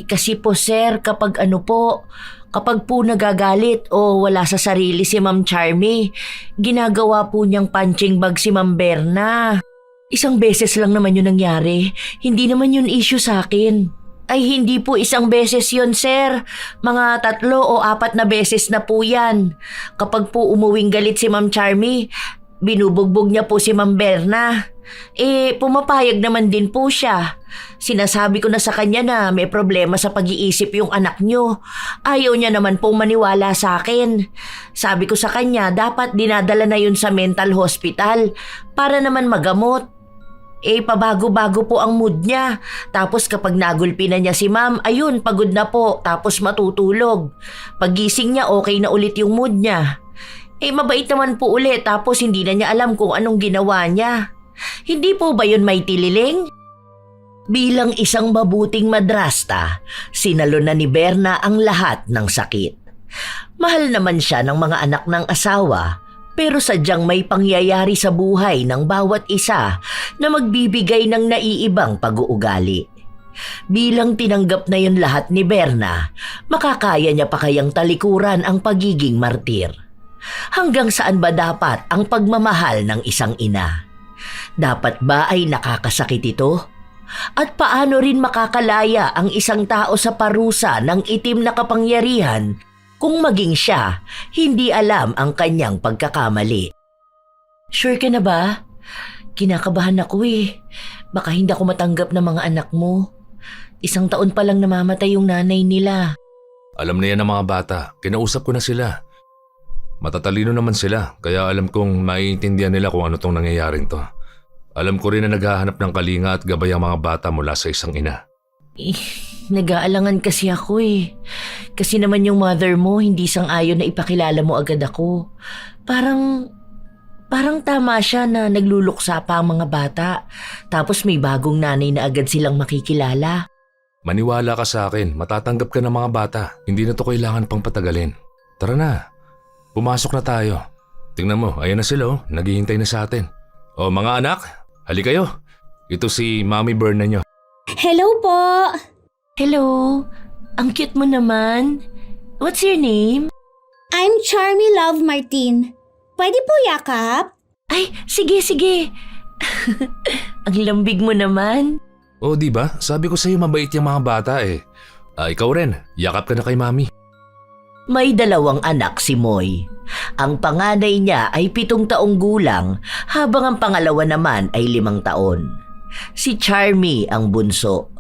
Kasi po sir, kapag po nagagalit o wala sa sarili si Ma'am Charmy, ginagawa po niyang punching bag si Ma'am Berna. Isang beses lang naman yun nangyari, hindi naman yun issue sa akin. Ay hindi po isang beses yun sir, mga 3 o 4 na beses na po yan. Kapag po umuwing galit si Ma'am Charmy, binubugbog niya po si Ma'am Berna. Pumapayag naman din po siya. Sinasabi ko na sa kanya na may problema sa pag-iisip yung anak niyo. Ayaw niya naman pong maniwala sa akin. Sabi ko sa kanya dapat dinadala na yun sa mental hospital para naman magamot. Pabago-bago po ang mood niya. Tapos kapag nagulpi na niya si ma'am, ayun, pagod na po, tapos matutulog. Paggising niya, okay na ulit yung mood niya. Mabait naman po ulit, tapos hindi na niya alam kung anong ginawa niya. Hindi po ba yun may tililing? Bilang isang mabuting madrasta, sinalo na ni Berna ang lahat ng sakit. Mahal naman siya ng mga anak ng asawa, pero sadyang may pangyayari sa buhay ng bawat isa na magbibigay ng naiibang pag-uugali. Bilang tinanggap na yun lahat ni Berna, makakaya niya pa kayang talikuran ang pagiging martir? Hanggang saan ba dapat ang pagmamahal ng isang ina? Dapat ba ay nakakasakit ito? At paano rin makakalaya ang isang tao sa parusa ng itim na kapangyarihan kung maging siya hindi alam ang kanyang pagkakamali? Sure ka na ba? Kinakabahan ako Baka hindi ako matanggap ng mga anak mo. 1 taon pa lang namamatay yung nanay nila. Alam na yan ng mga bata. Kinausap ko na sila. Matatalino naman sila, kaya alam kong maiintindihan nila kung ano tong nangyayaring to. Alam ko rin na naghahanap ng kalinga at gabay ang mga bata mula sa isang ina. Nag-aalangan kasi ako Kasi naman yung mother mo hindi sang-ayon na ipakilala mo agad ako. Parang tama siya na nagluluksa pa ang mga bata. Tapos may bagong nanay na agad silang makikilala. Maniwala ka sa akin, matatanggap ka ng mga bata. Hindi na to kailangan pang patagalin. Tara na, pumasok na tayo. Tingnan mo, ayan na sila naghihintay na sa atin. O mga anak, hali kayo. Ito si Mami Berna nyo. Hello po! Hello, ang cute mo naman. What's your name? I'm Charmy Love Martin. Pwede po yakap? Ay, sige. Ang lambig mo naman. O di ba? Sabi ko sa'yo mabait yung mga bata ikaw rin, yakap ka na kay Mami. May 2 anak si Moy. Ang panganay niya ay 7 taong gulang habang ang pangalawa naman ay 5 taon. Si Charmy ang bunso.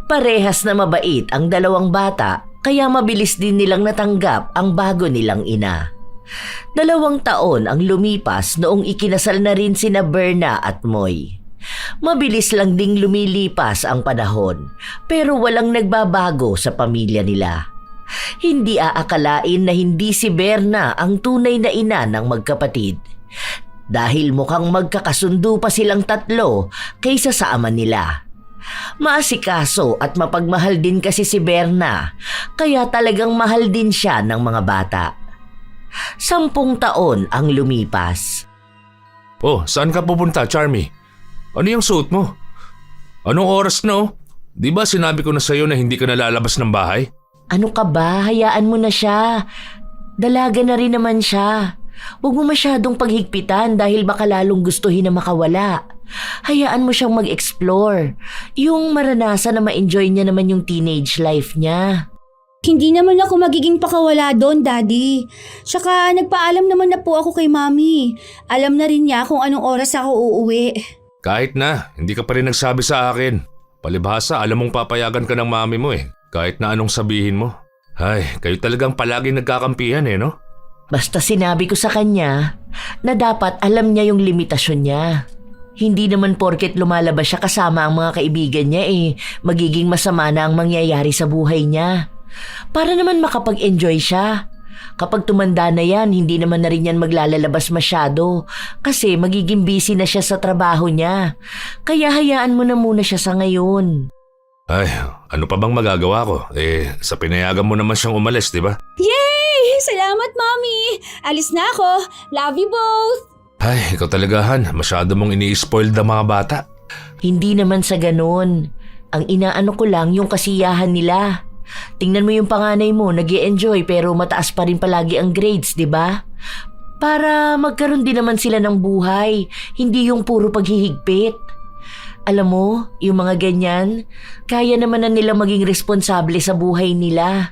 Parehas na mabait ang 2 bata kaya mabilis din nilang natanggap ang bago nilang ina. 2 taon ang lumipas noong ikinasal na rin sina Berna at Moy. Mabilis lang ding lumilipas ang panahon pero walang nagbabago sa pamilya nila. Hindi aakalain na hindi si Berna ang tunay na ina ng magkapatid dahil mukhang magkakasundo pa silang 3 kaysa sa ama nila. Maasikaso at mapagmahal din kasi si Berna kaya talagang mahal din siya ng mga bata. 10 taon ang lumipas. Oh, saan ka pupunta, Charmy? Ano yung suot mo? Anong oras na Di ba sinabi ko na sa'yo na hindi ka nalalabas ng bahay? Ano ka ba? Hayaan mo na siya. Dalaga na rin naman siya. Huwag mo masyadong paghigpitan dahil baka lalong gustuhin na makawala. Hayaan mo siyang mag-explore. Yung maranasan na ma-enjoy niya naman yung teenage life niya. Hindi naman ako magiging pakawala doon, Daddy. Tsaka nagpaalam naman na po ako kay Mami. Alam na rin niya kung anong oras ako uuwi. Kahit na, hindi ka pa rin nagsabi sa akin. Palibhasa, alam mong papayagan ka ng mami mo kahit na anong sabihin mo. Ay, kayo talagang palaging nagkakampihan no? Basta sinabi ko sa kanya na dapat alam niya yung limitasyon niya. Hindi naman porket lumalabas siya kasama ang mga kaibigan niya magiging masama na ang mangyayari sa buhay niya. Para naman makapag-enjoy siya. Kapag tumanda na yan, hindi naman na rin yan maglalalabas masyado kasi magiging busy na siya sa trabaho niya. Kaya hayaan mo na muna siya sa ngayon. Ay, ano pa bang magagawa ko? Sa pinayagan mo naman siyang umalis, di ba? Yay! Salamat, Mami! Alis na ako. Love you both! Ay, ikaw talaga, Han. Masyado mong ini-spoiled ang mga bata. Hindi naman sa ganun. Ang inaano ko lang yung kasiyahan nila. Tingnan mo yung panganay mo, nag-i-enjoy pero mataas pa rin palagi ang grades, di ba? Para magkaroon din naman sila ng buhay, hindi yung puro paghihigpit. Alam mo, yung mga ganyan, kaya naman na nila maging responsable sa buhay nila.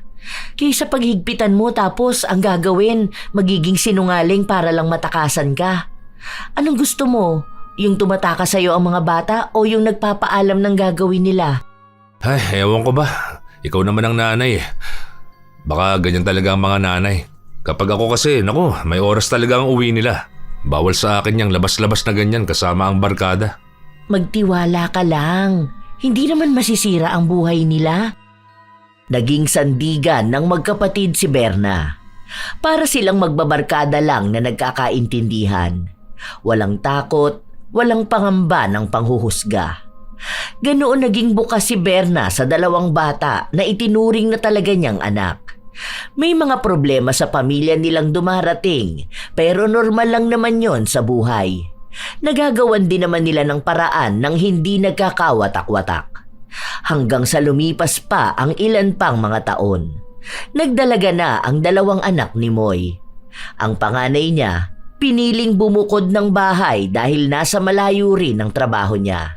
Kaysa paghigpitan mo tapos ang gagawin, magiging sinungaling para lang matakasan ka. Anong gusto mo? Yung tumataka sa'yo ang mga bata o yung nagpapaalam ng gagawin nila? Ay, ewan ko ba. Ikaw naman ang nanay. Baka ganyan talaga ang mga nanay. Kapag ako kasi, naku, may oras talaga ang uwi nila. Bawal sa akin yung labas-labas na ganyan kasama ang barkada. Magtiwala ka lang. Hindi naman masisira ang buhay nila. Naging sandigan ng magkapatid si Berna. Para silang magbabarkada lang na nagkakaintindihan. Walang takot, walang pangamba ng panghuhusga. Ganoon naging bukas si Berna sa dalawang bata na itinuring na talaga niyang anak. May mga problema sa pamilya nilang dumarating pero normal lang naman yon sa buhay. Nagagawan din naman nila ng paraan ng hindi nagkakawatak-watak. Hanggang sa lumipas pa ang ilan pang mga taon. Nagdalaga na ang dalawang anak ni Moy. Ang panganay niya, piniling bumukod ng bahay dahil nasa malayo rin ang trabaho niya.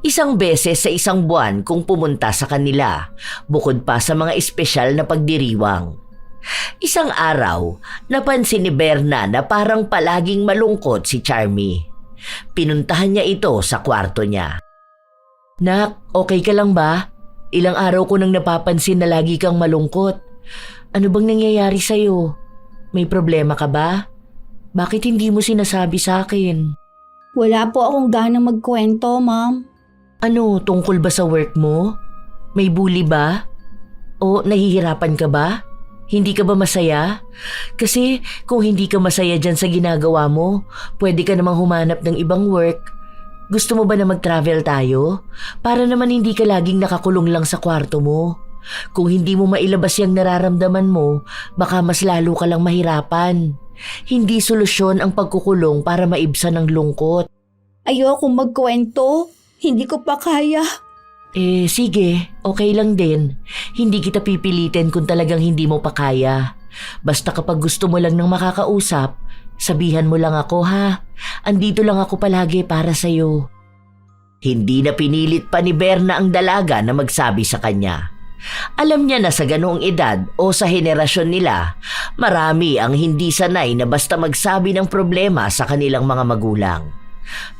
Isang beses sa isang buwan kung pumunta sa kanila, bukod pa sa mga espesyal na pagdiriwang. Isang araw, napansin ni Berna na parang palaging malungkot si Charmy. Pinuntahan niya ito sa kwarto niya. Nak, okay ka lang ba? Ilang araw ko nang napapansin na lagi kang malungkot. Ano bang nangyayari sa'yo? May problema ka ba? Bakit hindi mo sinasabi sa akin? Wala po akong ganang magkwento, Ma'am. Ano, tungkol ba sa work mo? May bully ba? O nahihirapan ka ba? Hindi ka ba masaya? Kasi kung hindi ka masaya dyan sa ginagawa mo, pwede ka namang humanap ng ibang work. Gusto mo ba na mag-travel tayo? Para naman hindi ka laging nakakulong lang sa kwarto mo. Kung hindi mo mailabas yung nararamdaman mo, baka mas lalo ka lang mahirapan. Hindi solusyon ang pagkukulong para maibsan ang lungkot. Ayokong magkwento. Hindi ko pa kaya. Sige, okay lang din. Hindi kita pipilitin kung talagang hindi mo pa kaya. Basta kapag gusto mo lang ng makakausap, sabihan mo lang ako ha. Andito lang ako palagi para sa'yo. Hindi na pinilit pa ni Berna ang dalaga na magsabi sa kanya. Alam niya na sa ganoong edad o sa henerasyon nila, marami ang hindi sanay na basta magsabi ng problema sa kanilang mga magulang.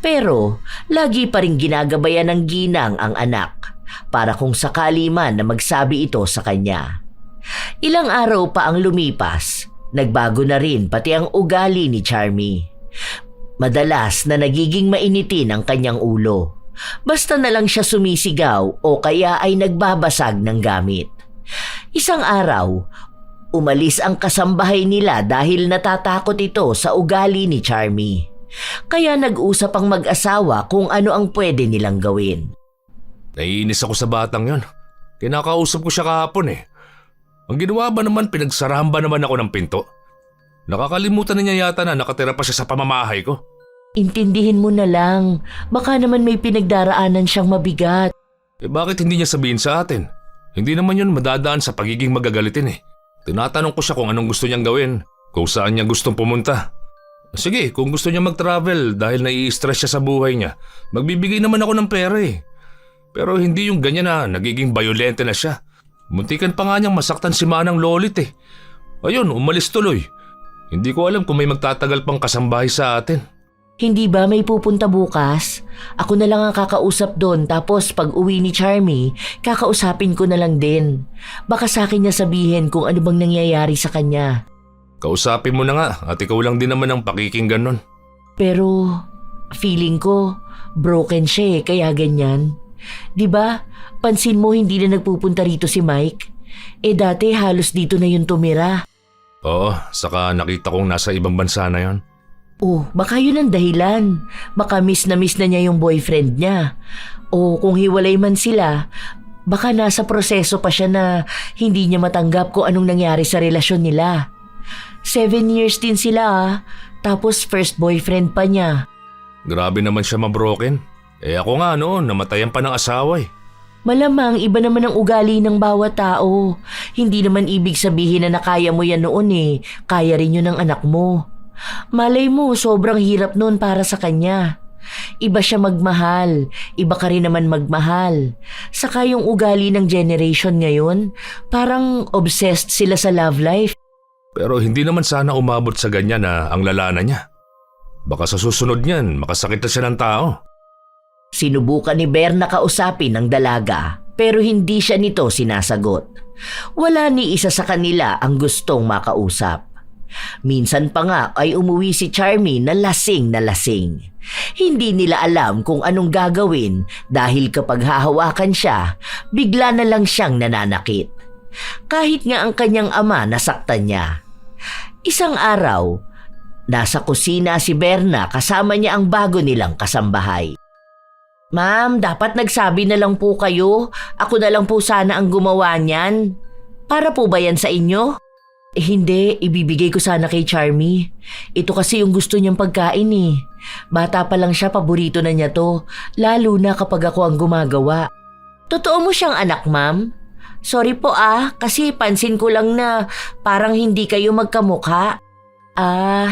Pero lagi pa rin ginagabayan ng ginang ang anak para kung sakali man na magsabi ito sa kanya. Ilang araw pa ang lumipas, nagbago na rin pati ang ugali ni Charmy. Madalas na nagiging mainitin ang kanyang ulo. Basta na lang siya sumisigaw o kaya ay nagbabasag ng gamit. Isang araw, umalis ang kasambahay nila dahil natatakot ito sa ugali ni Charmy. Kaya nag-usap ang mag-asawa kung ano ang pwede nilang gawin. Naiinis ako sa batang yon. Kinakausap ko siya kahapon eh. Ang ginawa ba naman, pinagsarahan ba naman ako ng pinto? Nakakalimutan na niya yata na nakatira pa siya sa pamamahay ko. Intindihin mo na lang. Baka naman may pinagdaraanan siyang mabigat. Bakit hindi niya sabihin sa atin? Hindi naman yun madadaan sa pagiging magagalitin eh. Tinatanong ko siya kung anong gusto niyang gawin, kung saan niya gustong pumunta. Sige, kung gusto niya mag-travel dahil nai-stress siya sa buhay niya, magbibigay naman ako ng pera eh. Pero hindi yung ganyan na nagiging violente na siya. Muntikan pa nga niyang masaktan si Manang Lolit eh. Ayun, umalis tuloy. Hindi ko alam kung may magtatagal pang kasambahay sa atin. Hindi ba may pupunta bukas? Ako na lang ang kakausap doon tapos pag uwi ni Charmy, kakausapin ko na lang din. Baka sa akin niya sabihin kung ano bang nangyayari sa kanya. Kausapin mo na nga at ikaw lang din naman ang pakikinggan nun. Pero feeling ko broken siya kaya ganyan. 'Di ba? Pansin mo hindi na nagpupunta rito si Mike? Dati halos dito na yung tumira. Oo, saka nakita kong nasa ibang bansa na yon. Baka yun ang dahilan. Baka miss na niya yung boyfriend niya. O kung hiwalay man sila, baka nasa proseso pa siya na hindi niya matanggap kung anong nangyari sa relasyon nila. 7 years din sila tapos first boyfriend pa niya. Grabe naman siya mabroken. Ako nga noon, namatayan pa ng asawa eh. Malamang iba naman ang ugali ng bawat tao. Hindi naman ibig sabihin na nakaya mo yan noon eh. Kaya rin yun ng anak mo. Malay mo, sobrang hirap noon para sa kanya. Iba siya magmahal, iba ka rin naman magmahal. Saka yung ugali ng generation ngayon, parang obsessed sila sa love life. Pero hindi naman sana umabot sa ganyan na ang lalana niya. Baka sa susunod niyan, makasakit na siya ng tao. Sinubukan ni Berna kausapin ng dalaga pero hindi siya nito sinasagot. Wala ni isa sa kanila ang gustong makausap. Minsan pa nga ay umuwi si Charmy na lasing na lasing. Hindi nila alam kung anong gagawin dahil kapag hahawakan siya, bigla na lang siyang nananakit. Kahit nga ang kanyang ama nasaktan niya. Isang araw, nasa kusina si Berna kasama niya ang bago nilang kasambahay. Ma'am, dapat nagsabi na lang po kayo. Ako na lang po sana ang gumawa niyan. Para po ba yan sa inyo? Hindi, ibibigay ko sana kay Charmy. Ito kasi yung gusto niyang pagkain eh. Bata pa lang siya, paborito na niya to. Lalo na kapag ako ang gumagawa. Totoo mo siyang anak, ma'am? Sorry po kasi pansin ko lang na parang hindi kayo magkamukha.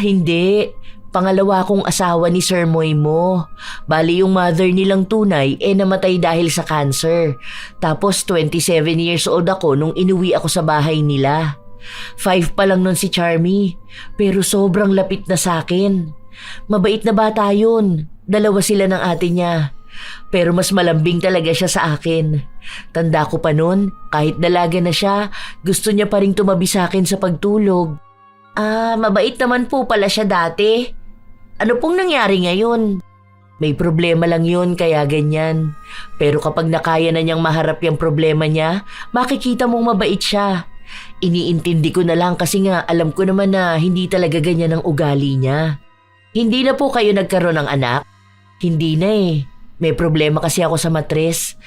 Hindi. Pangalawa kong asawa ni Sir Moy mo. Bali yung mother nilang tunay namatay dahil sa cancer. Tapos 27 years old ako nung inuwi ako sa bahay nila. 5 pa lang nun si Charmy, pero sobrang lapit na sa akin. Mabait na bata yun. 2 sila ng ate niya. Pero mas malambing talaga siya sa akin. Tanda ko pa nun, kahit dalaga na siya, gusto niya pa rin tumabi sa akin sa pagtulog. Mabait naman po pala siya dati. Ano pong nangyari ngayon? May problema lang yun kaya ganyan. Pero kapag nakaya na niyang maharap yung problema niya, makikita mong mabait siya. Iniintindi ko na lang kasi nga alam ko naman na hindi talaga ganyan ang ugali niya. Hindi na po kayo nagkaroon ng anak? Hindi na eh. May problema kasi ako sa matres.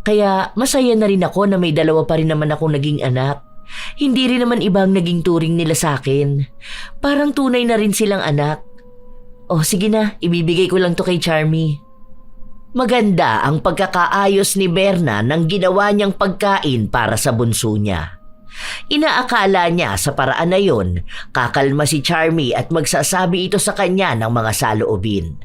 Kaya masaya na rin ako na may 2 pa rin naman akong naging anak. Hindi rin naman ibang naging turing nila sa akin. Parang tunay na rin silang anak. Sige na, ibibigay ko lang to kay Charmy. Maganda ang pagkakaayos ni Berna ng ginawa niyang pagkain para sa bunso niya. Inaakala niya sa paraan na yon, kakalma si Charmy at magsasabi ito sa kanya ng mga saloobin.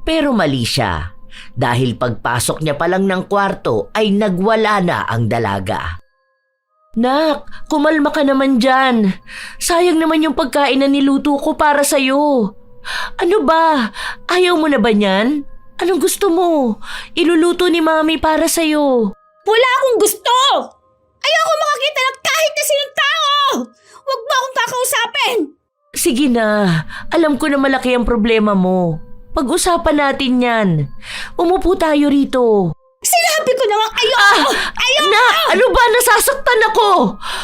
Pero mali siya, dahil pagpasok niya pa lang ng kwarto ay nagwala na ang dalaga. Nak, kumalma ka naman dyan. Sayang naman yung pagkain na niluto ko para sa'yo. Ano ba? Ayaw mo na ba niyan? Anong gusto mo? Iluluto ni Mami para sa'yo. Wala akong gusto! Ayoko makakita ng kahit na sinong tao! Huwag mo akong kakausapin! Sige na, alam ko na malaki ang problema mo. Pag-usapan natin yan. Umupo tayo rito. Sinabi ko na nga ayoko! Ayoko! Na, ano ba? Nasasaktan ako!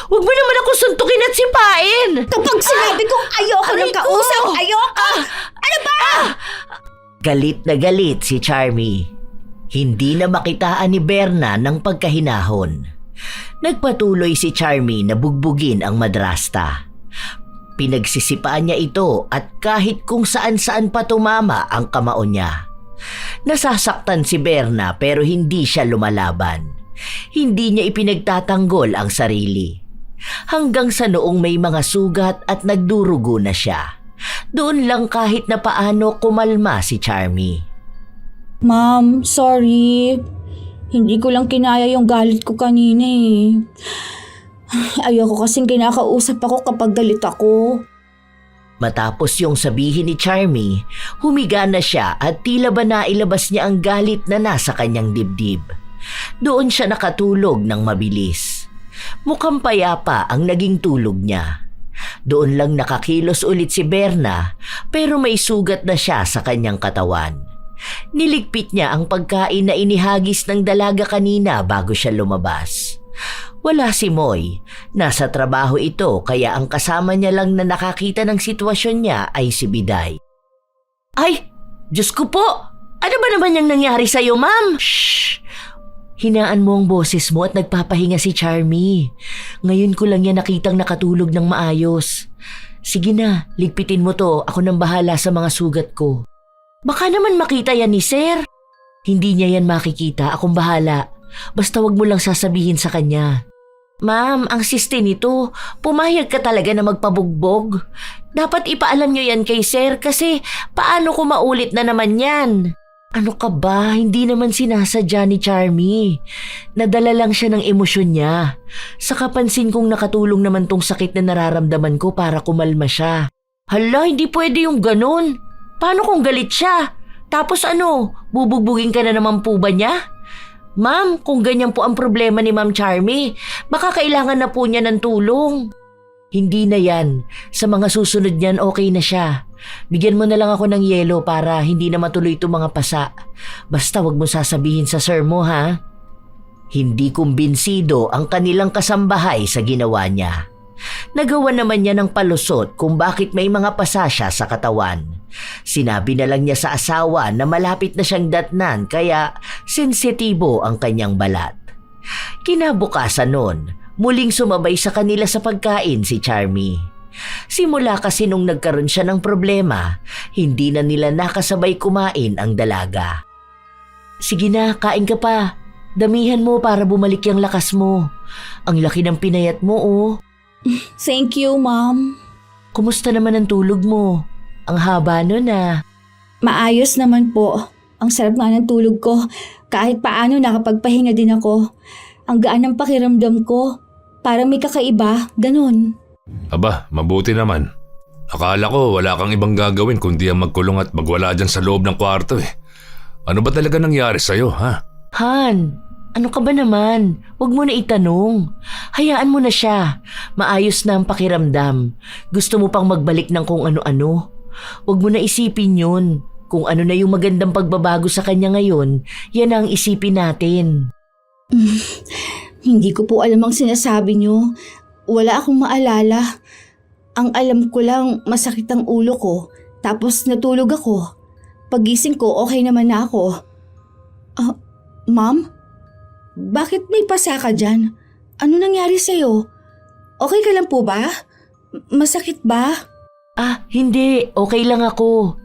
Huwag mo naman ako suntukin at sipain! Kapag sinabi kong ayoko ng kausap, ayoko! Ano ba? Galit na galit si Charmy. Hindi na makitaan ni Berna ng pagkahinahon. Nagpatuloy si Charmy na bugbugin ang madrasta. Pinagsisipaan niya ito at kahit kung saan-saan pa tumama ang kamao niya. Nasasaktan si Berna pero hindi siya lumalaban. Hindi niya ipinagtatanggol ang sarili. Hanggang sa noong may mga sugat at nagdurugo na siya. Doon lang kahit na paano kumalma si Charmy. Ma'am, sorry. Hindi ko lang kinaya yung galit ko kanina eh. Ayoko kasing kinakausap ako kapag galit ako. Matapos yung sabihin ni Charmy, humiga na siya at tila ba nailabas niya ang galit na nasa kanyang dibdib. Doon siya nakatulog ng mabilis. Mukhang payapa ang naging tulog niya. Doon lang nakakilos ulit si Berna pero may sugat na siya sa kanyang katawan. Niligpit niya ang pagkain na inihagis ng dalaga kanina bago siya lumabas. Wala si Moy. Nasa trabaho ito kaya ang kasama niya lang na nakakita ng sitwasyon niya ay si Biday. Ay! Diyos ko po! Ano ba naman yung nangyari sa'yo, ma'am? Shhh! Hinaan mo ang boses mo at nagpapahinga si Charmy. Ngayon ko lang yan nakitang nakatulog ng maayos. Sige na, ligpitin mo to. Ako nang bahala sa mga sugat ko. Baka naman makita yan ni Sir. Hindi niya yan makikita. Akong bahala. Basta wag mo lang sasabihin sa kanya. Ma'am, ang siste nito, pumayag ka talaga na magpabugbog. Dapat ipaalam nyo yan kay sir kasi paano kung maulit na naman yan? Ano ka ba? Hindi naman sinasadya ni Charmy. Nadala lang siya ng emosyon niya. Sa kapansin kong nakatulong naman tong sakit na nararamdaman ko para kumalma siya. Hala, hindi pwede yung ganun. Paano kung galit siya? Tapos ano, bubugbugin ka na naman po ba niya? Ma'am, kung ganyan po ang problema ni Ma'am Charmy, baka kailangan na po niya ng tulong. Hindi na yan. Sa mga susunod niyan, okay na siya. Bigyan mo na lang ako ng yelo para hindi na matuloy itong mga pasa. Basta wag mo sasabihin sa sir mo, ha? Hindi kumbinsido ang kanilang kasambahay sa ginawa niya. Nagawa naman niya ng palusot kung bakit may mga pasa siya sa katawan. Sinabi na lang niya sa asawa na malapit na siyang datnan kaya sensitibo ang kanyang balat. Kinabukasan nun, muling sumabay sa kanila sa pagkain si Charmy. Simula kasi nung nagkaroon siya ng problema, hindi na nila nakasabay kumain ang dalaga. Sige na, kain ka pa. Damihan mo para bumalik yung lakas mo. Ang laki ng pinayat mo, oh. Thank you, Ma'am. Kumusta naman ang tulog mo? Ang haba nun, ah. Maayos naman po. Ang sarap nga ng tulog ko. Kahit paano nakapagpahinga din ako. Ang gaan ng pakiramdam ko. Parang may kakaiba, ganun. Aba, mabuti naman. Akala ko wala kang ibang gagawin kundi ang magkulong at magwala dyan sa loob ng kwarto eh. Ano ba talaga nangyari sa'yo, ha? Han, ano ka ba naman? Huwag mo na itanong. Hayaan mo na siya. Maayos na ang pakiramdam. Gusto mo pang magbalik ng kung ano-ano? Huwag mo na isipin yun. Kung ano na yung magandang pagbabago sa kanya ngayon, yan ang isipin natin. Hindi ko po alam ang sinasabi niyo. Wala akong maalala. Ang alam ko lang masakit ang ulo ko. Tapos natulog ako. Pagising ko okay naman na ako. Ma'am? Bakit may pasa ka dyan? Ano nangyari sa'yo? Okay ka lang po ba? Masakit ba? Hindi. Okay lang ako.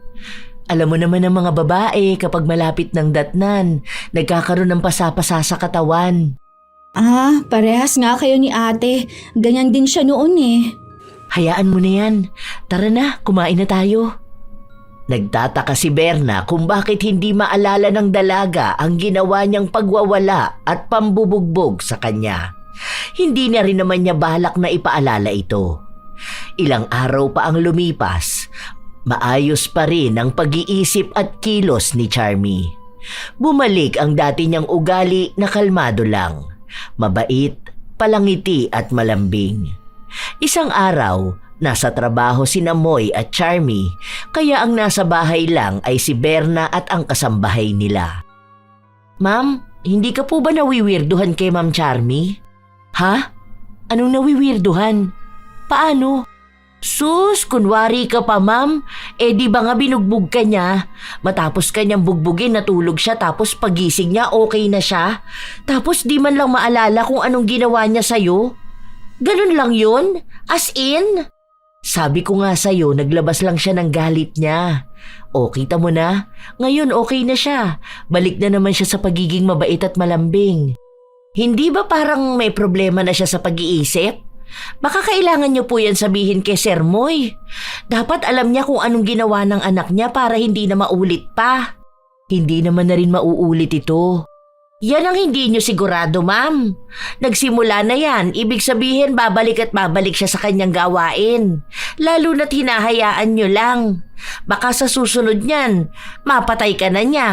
Alam mo naman ng mga babae kapag malapit ng datnan, nagkakaroon ng pasa-pasa sa katawan. Parehas nga kayo ni ate. Ganyan din siya noon eh. Hayaan mo na yan. Tara na, kumain na tayo. Nagtataka si Berna kung bakit hindi maalala ng dalaga ang ginawa niyang pagwawala at pambubugbog sa kanya. Hindi na rin naman niya balak na ipaalala ito. Ilang araw pa ang lumipas, maayos pa rin ang pag-iisip at kilos ni Charmy. Bumalik ang dati niyang ugali na kalmado lang, mabait, palangiti at malambing. Isang araw, nasa trabaho sina Moy at Charmy, kaya ang nasa bahay lang ay si Berna at ang kasambahay nila. Ma'am, hindi ka po ba nawiwirduhan kay Ma'am Charmy? Ha? Anong nawiwirduhan? Paano? Sus, kunwari ka pa ma'am. Di ba nga binugbog ka niya? Matapos kanyang bugbugin natulog siya tapos pagising niya okay na siya? Tapos di man lang maalala kung anong ginawa niya sa'yo? Ganun lang yun? As in? Sabi ko nga sa'yo, naglabas lang siya ng galit niya. O, kita mo na? Ngayon okay na siya. Balik na naman siya sa pagiging mabait at malambing. Hindi ba parang may problema na siya sa pag-iisip? Baka kailangan niyo po yan sabihin kay Sir Moy. Dapat alam niya kung anong ginawa ng anak niya para hindi na maulit pa. Hindi naman na rin mauulit ito. Yan ang hindi niyo sigurado, ma'am. Nagsimula na yan, ibig sabihin babalik at babalik siya sa kanyang gawain. Lalo na't hinahayaan niyo lang. Baka sa susunod niyan, mapatay ka na niya.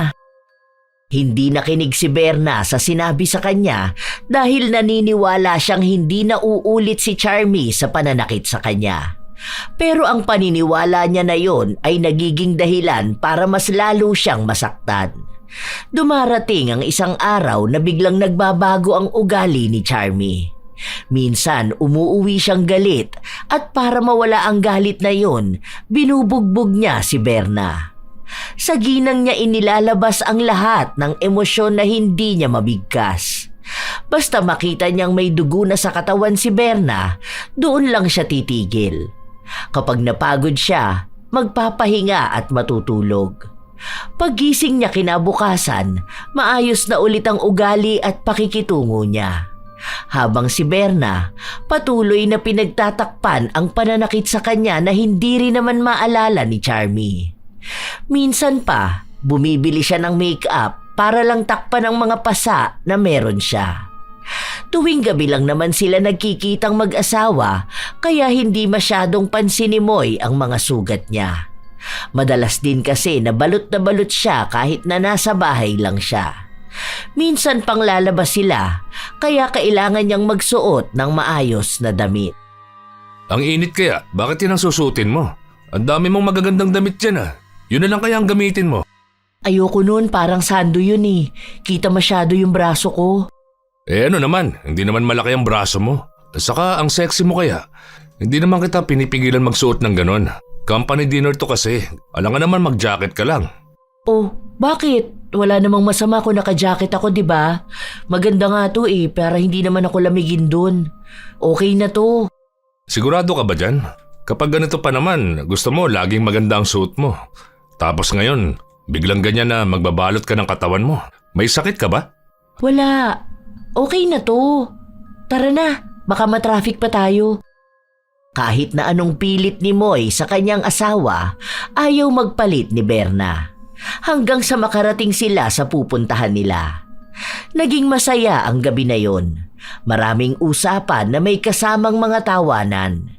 Hindi nakinig si Berna sa sinabi sa kanya dahil naniniwala siyang hindi na uulit si Charmy sa pananakit sa kanya. Pero ang paniniwala niya na yon ay nagiging dahilan para mas lalo siyang masaktan. Dumarating ang isang araw na biglang nagbabago ang ugali ni Charmy. Minsan umuuwi siyang galit at para mawala ang galit na yon, binubugbog niya si Berna. Sa ginang niya inilalabas ang lahat ng emosyon na hindi niya mabigkas. Basta makita niyang may dugo na sa katawan si Berna, doon lang siya titigil. Kapag napagod siya, magpapahinga at matutulog. Paggising niya kinabukasan, maayos na ulit ang ugali at pakikitungo niya. Habang si Berna, patuloy na pinagtatakpan ang pananakit sa kanya na hindi rin naman maalala ni Charmy. Minsan pa, bumibili siya ng make-up para lang takpan ang mga pasa na meron siya. Tuwing gabi lang naman sila nagkikitang mag-asawa kaya hindi masyadong pansin ni Moy ang mga sugat niya. Madalas din kasi na balot siya kahit na nasa bahay lang siya. Minsan pang lalabas sila kaya kailangan niyang magsuot ng maayos na damit. Ang init kaya, bakit yan ang susutin mo? Ang dami mong magagandang damit dyan ah. Yun na lang kaya ang gamitin mo. Ayoko nun, parang sando yun eh. Kita masyado yung braso ko. Ano naman, hindi naman malaki ang braso mo. Saka ang sexy mo kaya. Hindi naman kita pinipigilan magsuot ng ganon. Company dinner to kasi. Alangan naman mag-jacket ka lang. Oh, bakit? Wala namang masama kung naka-jacket ako, di ba? Maganda nga to eh, pero hindi naman ako lamigin dun. Okay na to. Sigurado ka ba dyan? Kapag ganito pa naman, gusto mo laging maganda ang suot mo. Tapos ngayon, biglang ganyan na magbabalot ka ng katawan mo. May sakit ka ba? Wala. Okay na to. Tara na, baka matraffic pa tayo. Kahit na anong pilit ni Moy sa kanyang asawa, ayaw magpalit ni Berna. Hanggang sa makarating sila sa pupuntahan nila. Naging masaya ang gabi na yon. Maraming usapan na may kasamang mga tawanan.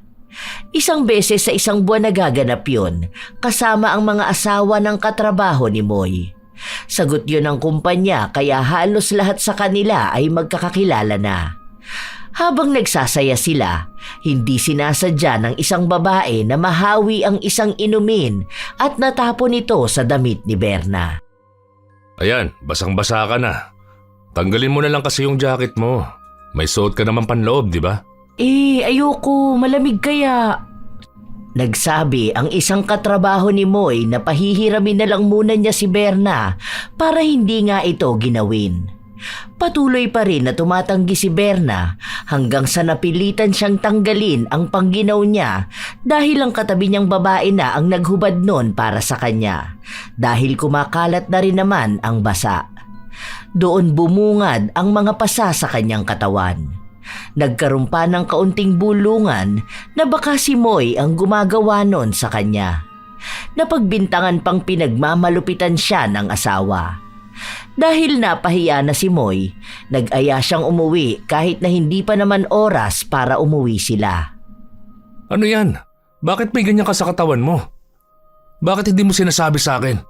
Isang beses sa isang buwan nagaganap yun, kasama ang mga asawa ng katrabaho ni Moy. Sagot yun ng kumpanya kaya halos lahat sa kanila ay magkakakilala na. Habang nagsasaya sila, hindi sinasadya ng isang babae na mahawi ang isang inumin at natapon ito sa damit ni Berna. Ayan, basang-basa ka na. Tanggalin mo na lang kasi yung jacket mo. May suot ka naman panloob, di ba? Ayoko, malamig kaya. Nagsabi ang isang katrabaho ni Moy na pahihiramin na lang muna niya si Berna para hindi nga ito ginawin. Patuloy pa rin na tumatanggi si Berna hanggang sa napilitan siyang tanggalin ang pangginaw niya dahil ang katabi niyang babae na ang naghubad nun para sa kanya dahil kumakalat na rin naman ang basa. Doon bumungad ang mga pasa sa kanyang katawan. Nagkaroon pa ng kaunting bulungan na baka si Moy ang gumagawa nun sa kanya. Napagbintangan pang pinagmamalupitan siya ng asawa. Dahil napahiya na si Moy, nag-aya siyang umuwi kahit na hindi pa naman oras para umuwi sila. Ano yan? Bakit may ganyan ka sa katawan mo? Bakit hindi mo sinasabi sa akin?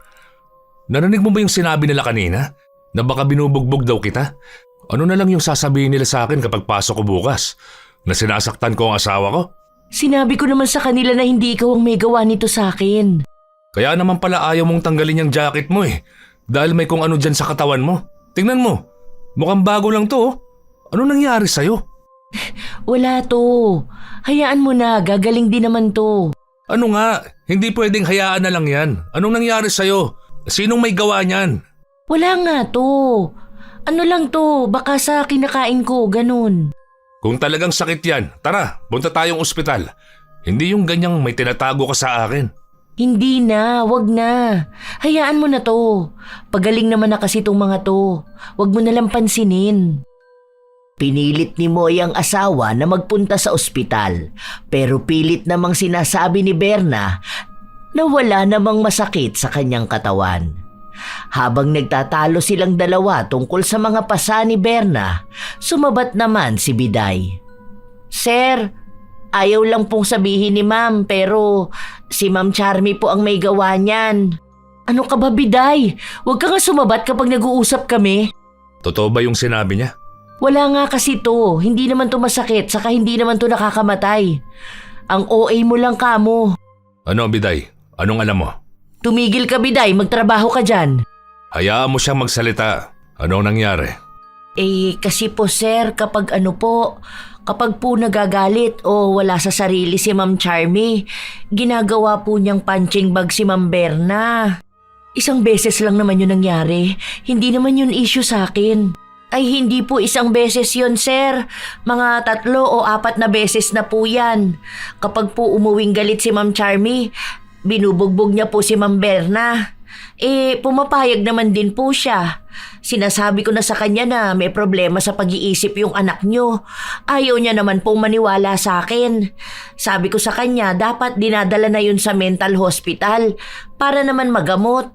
Narinig mo ba yung sinabi nila kanina? Na baka binubugbog daw kita? Ano na lang yung sasabihin nila sa akin kapag pasok ko bukas? Na sinasaktan ko ang asawa ko? Sinabi ko naman sa kanila na hindi ikaw ang may gawa nito sa akin. Kaya naman pala ayaw mong tanggalin yung jacket mo eh. Dahil may kung ano dyan sa katawan mo. Tingnan mo, mukhang bago lang to oh. Ano nangyari sa'yo? Wala to. Hayaan mo na, gagaling din naman to. Ano nga, hindi pwedeng hayaan na lang yan. Anong nangyari sa'yo? Sinong may gawa niyan? Wala nga to. Ano lang to, baka sa kinakain ko, ganun. Kung talagang sakit yan, tara, punta tayong ospital. Hindi yung ganyang may tinatago ka sa akin. Hindi na, wag na. Hayaan mo na to. Pagaling naman na kasi itong mga to. Wag mo nalang pansinin. Pinilit ni Moy ang asawa na magpunta sa ospital. Pero pilit namang sinasabi ni Berna na wala namang masakit sa kanyang katawan. Habang nagtatalo silang dalawa tungkol sa mga pasa ni Berna, sumabat naman si Biday. Sir, ayaw lang pong sabihin ni Ma'am pero si Ma'am Charmy po ang may gawa niyan. Ano ka ba, Biday? Huwag ka nga sumabat kapag nag-uusap kami. Totoo ba yung sinabi niya? Wala nga kasi to. Hindi naman to masakit saka hindi naman to nakakamatay. Ang OA mo lang kamo. Ano, Biday? Anong alam mo? Tumigil ka, Biday. Magtrabaho ka dyan. Hayaan mo siyang magsalita. Anong nangyari? Kasi po sir, kapag po nagagalit o wala sa sarili si Ma'am Charmy, ginagawa po niyang punching bag si Ma'am Berna. Isang beses lang naman yun nangyari. Hindi naman yun issue sa akin. Ay hindi po isang beses yun, sir. Mga 3 o 4 na beses na po yan. Kapag po umuwing galit si Ma'am Charmy, binubugbog niya po si Ma'am Berna. Pumapayag naman din po siya. Sinasabi ko na sa kanya na may problema sa pag-iisip yung anak niyo. Ayaw niya naman pong maniwala sa akin. Sabi ko sa kanya dapat dinadala na yun sa mental hospital para naman magamot.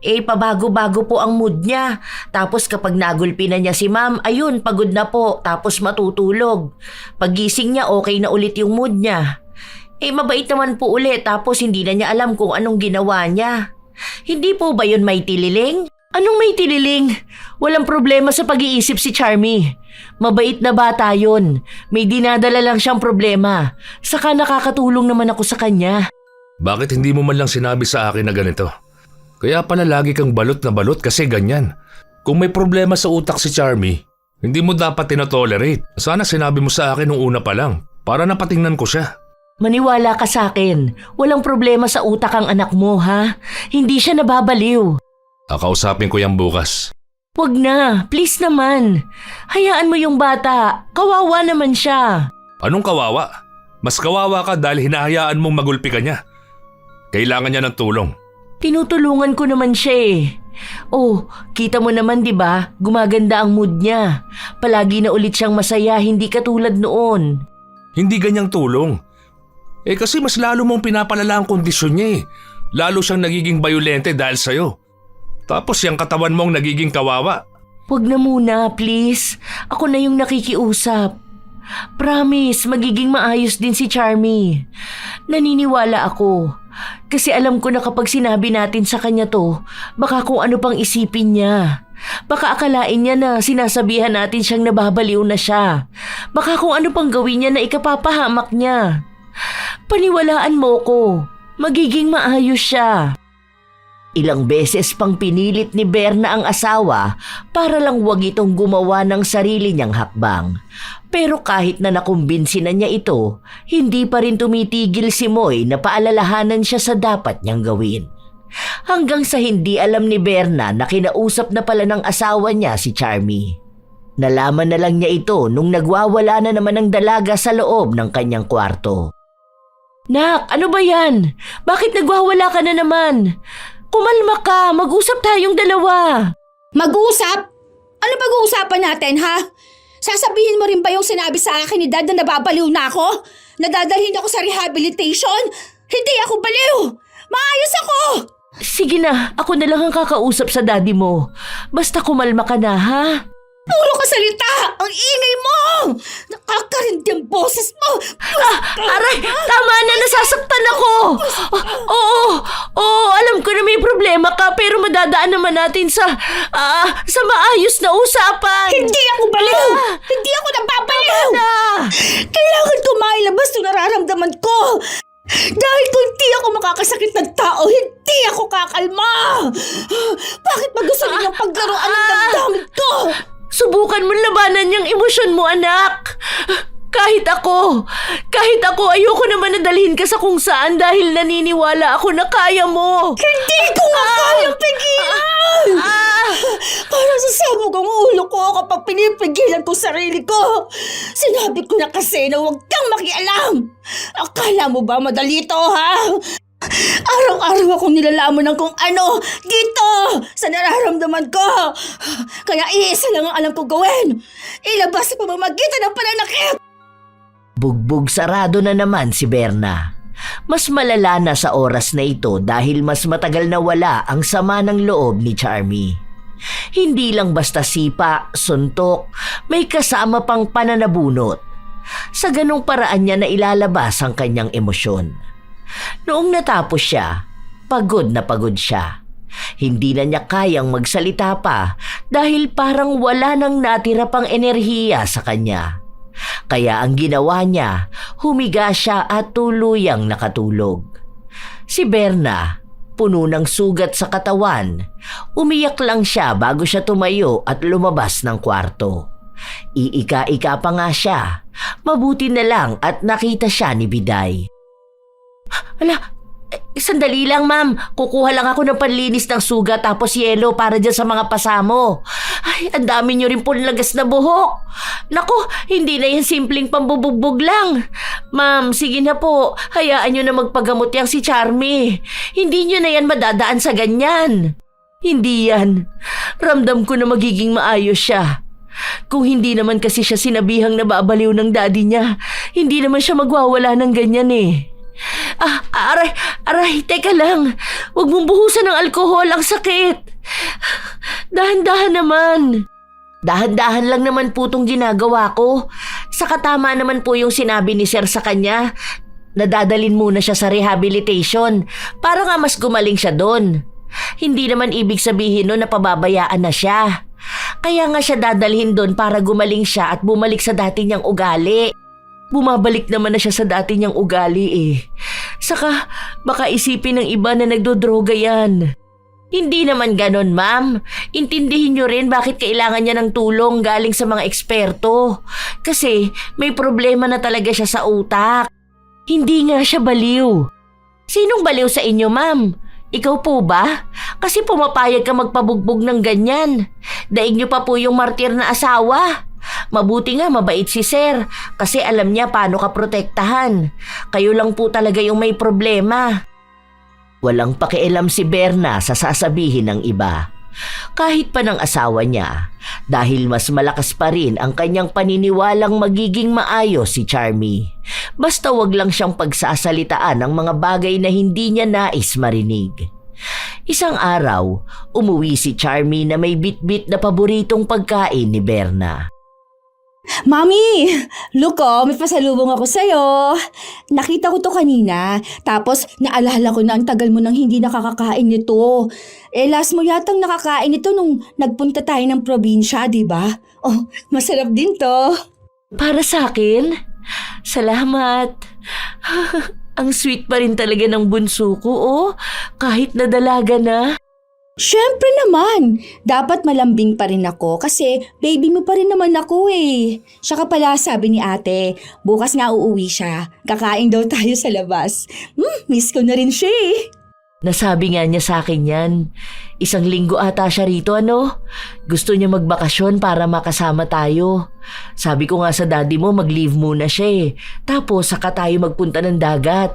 Pabago-bago po ang mood niya. Tapos kapag nagulpi na niya si ma'am, ayun, pagod na po. Tapos matutulog. Paggising niya, okay na ulit yung mood niya. Mabait naman po ulit tapos hindi na niya alam kung anong ginawa niya. Hindi po ba yun may tililing? Anong may tililing? Walang problema sa pag-iisip si Charmy. Mabait na bata yun. May dinadala lang siyang problema. Saka nakakatulong naman ako sa kanya. Bakit hindi mo man lang sinabi sa akin na ganito? Kaya pala lagi kang balot na balot kasi ganyan. Kung may problema sa utak si Charmy, hindi mo dapat tinotolerate. Sana sinabi mo sa akin nung una pa lang para napatingnan ko siya. Maniwala ka sa akin. Walang problema sa utak ang anak mo, ha? Hindi siya nababaliw. Kausapin ko yan bukas. Wag na, please naman. Hayaan mo yung bata. Kawawa naman siya. Anong kawawa? Mas kawawa ka dahil hinahayaan mong magulpi ka niya. Kailangan niya ng tulong. Tinutulungan ko naman siya eh. Oh, kita mo naman 'di ba? Gumaganda ang mood niya. Palagi na ulit siyang masaya, hindi katulad noon. Hindi ganyang tulong. Kasi mas lalo mong pinapalala ang kondisyon niya eh. Lalo siyang nagiging bayolente dahil sa'yo. Tapos yung katawan mong nagiging kawawa. Wag na muna, please. Ako na yung nakikiusap. Promise, magiging maayos din si Charmy. Naniniwala ako. Kasi alam ko na kapag sinabi natin sa kanya to, baka kung ano pang isipin niya. Baka akalain niya na sinasabihan natin siyang nababaliw na siya. Baka kung ano pang gawin niya na ikapapahamak niya. Paniwalaan mo ko, magiging maayos siya. Ilang beses pang pinilit ni Berna ang asawa para lang wag itong gumawa ng sarili niyang hakbang. Pero kahit na nakumbinsi na niya ito, hindi pa rin tumitigil si Moy na paalalahanan siya sa dapat niyang gawin. Hanggang sa hindi alam ni Berna na kinausap na pala ng asawa niya si Charmy. Nalaman na lang niya ito nung nagwawala na naman ang dalaga sa loob ng kanyang kwarto. Nak, ano ba yan? Bakit nagwawala ka na naman? Kumalma ka, mag-usap tayong dalawa. Mag-usap? Ano pag-uusapan natin, ha? Sasabihin mo rin ba yung sinabi sa akin ni Dad na nababaliw na ako? Nadadalhin ako sa rehabilitation? Hindi ako baliw! Maayos ako! Sige na, ako na lang ang kakausap sa daddy mo. Basta kumalma ka na, ha? Puro ka salita! Ang ingay mo! Nakakarindi ang boses mo! Aray! Tama na, nasasaktan ako! Oo, alam ko na may problema ka pero madadaan naman natin sa maayos na usapan! Hindi ako baliw! Hindi ako nababaliw! Kailangan ko mailabas yung nararamdaman ko! Dahil kung hindi ako makakasakit ng tao, hindi ako kakalma! Bakit ba gusto ninyong paglaruan ng damdamin ko? Subukan mo labanan yung emosyon mo, anak. Kahit ako ayoko naman nadalhin ka sa kung saan dahil naniniwala ako na kaya mo. Hindi ko nga kayang pigilan! Parang sasabog ang ulo ko kapag pinipigilan ko sarili ko. Sinabi ko na kasi na huwag kang makialam. Akala mo ba madali ito, ha? Araw-araw akong nilalaman ng kung ano dito sa nararamdaman ko. Kaya iisa lang ang alam ko gawin. Ilabas sa pamamagitan ng pananakit. Bugbog sarado na naman si Berna. Mas malala na sa oras na ito dahil mas matagal na wala ang sama ng loob ni Charmy. Hindi lang basta sipa, suntok, may kasama pang pananabunot. Sa ganong paraan niya na ilalabas ang kanyang emosyon. Noong natapos siya, pagod na pagod siya. Hindi na niya kayang magsalita pa dahil parang wala nang natira pang enerhiya sa kanya. Kaya ang ginawa niya, humiga siya at tuluyang nakatulog. Si Berna, puno ng sugat sa katawan, umiyak lang siya bago siya tumayo at lumabas ng kwarto. Iika-ika pa nga siya, mabuti na lang at nakita siya ni Biday. Ala, Sandali lang, ma'am. Kukuha lang ako ng panlinis ng suga tapos yelo para dyan sa mga pasamo. Ay, ang dami nyo rin po lagas na buhok. Naku, hindi na yan simpleng pambubugbog lang. Ma'am, sige na po. Hayaan nyo na magpagamot yang si Charmy. Hindi nyo na yan madadaan sa ganyan. Hindi yan. Ramdam ko na magiging maayos siya. Kung hindi naman kasi siya sinabihang nababaliw ng daddy niya, hindi naman siya magwawala ng ganyan eh. Aray, teka lang. Huwag mong buhusan ng alkohol, ang sakit. Dahan-dahan naman. Dahan-dahan lang naman po itong ginagawa ko. Saka tama naman po yung sinabi ni Sir sa kanya. Nadadalin muna siya sa rehabilitation para nga mas gumaling siya doon. Hindi naman ibig sabihin nun na pababayaan na siya. Kaya nga siya dadalhin doon para gumaling siya at bumalik sa dati niyang ugali. Bumabalik naman na siya sa dati niyang ugali eh. Saka baka isipin ng iba na nagdodroga yan. Hindi naman ganon, ma'am. Intindihin niyo rin bakit kailangan niya ng tulong galing sa mga eksperto. Kasi may problema na talaga siya sa utak. Hindi nga siya baliw. Sinong baliw sa inyo, ma'am? Ikaw po ba? Kasi pumapayag ka magpabugbog ng ganyan. Daig niyo pa po yung martir na asawa. Mabuti nga mabait si Sir kasi alam niya paano ka protektahan. Kayo lang po talaga yung may problema. Walang pakialam si Berna sa sasabihin ng iba. Kahit pa ng asawa niya, dahil mas malakas pa rin ang kanyang paniniwalang magiging maayos si Charmy. Basta wag lang siyang pagsasalitaan ng mga bagay na hindi niya nais marinig. Isang araw, umuwi si Charmy na may bit-bit na paboritong pagkain ni Berna. Mami! Look may pasalubong ako sa'yo. Nakita ko to kanina. Tapos naalala ko na ang tagal mo nang hindi nakakakain nito. Last mo yatang nakakain nito nung nagpunta tayo ng probinsya, di ba? Oh, masarap din to. Para sa akin? Salamat. Ang sweet pa rin talaga ng bunso ko, kahit nadalaga na. Siyempre naman, dapat malambing pa rin ako kasi baby mo pa rin naman ako eh. Siya ka pala sabi ni ate, bukas nga uuwi siya. Kakain daw tayo sa labas. Miss ko na rin siya eh. Nasabi nga niya sa akin yan. 1 linggo ata siya rito, ano? Gusto niya magbakasyon para makasama tayo. Sabi ko nga sa daddy mo mag-leave muna siya eh. Tapos saka tayo magpunta ng dagat.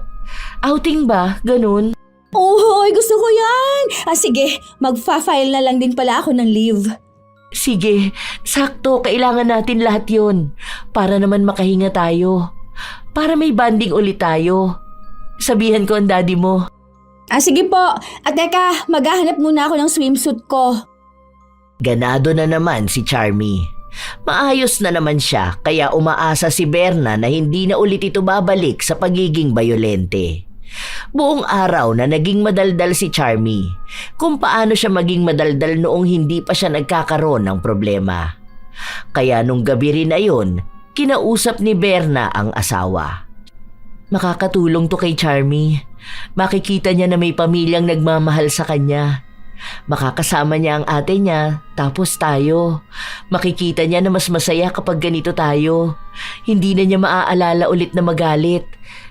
Outing ba? Ganun? Ohoy, gusto ko yan! Sige, magfa-file na lang din pala ako ng leave. Sige, sakto. Kailangan natin lahat yon para naman makahinga tayo. Para may banding ulit tayo. Sabihan ko ang daddy mo. Sige po. At teka, maghahanap muna ako ng swimsuit ko. Ganado na naman si Charmy. Maayos na naman siya kaya umaasa si Berna na hindi na ulit ito babalik sa pagiging bayolente. Buong araw na naging madaldal si Charmy kung paano siya maging madaldal noong hindi pa siya nagkakaroon ng problema. Kaya nung gabi rin na yun, kinausap ni Berna ang asawa. Makakatulong to kay Charmy. Makikita niya na may pamilyang nagmamahal sa kanya. Makakasama niya ang ate niya, tapos tayo. Makikita niya na mas masaya kapag ganito tayo. Hindi na niya maaalala ulit na magalit,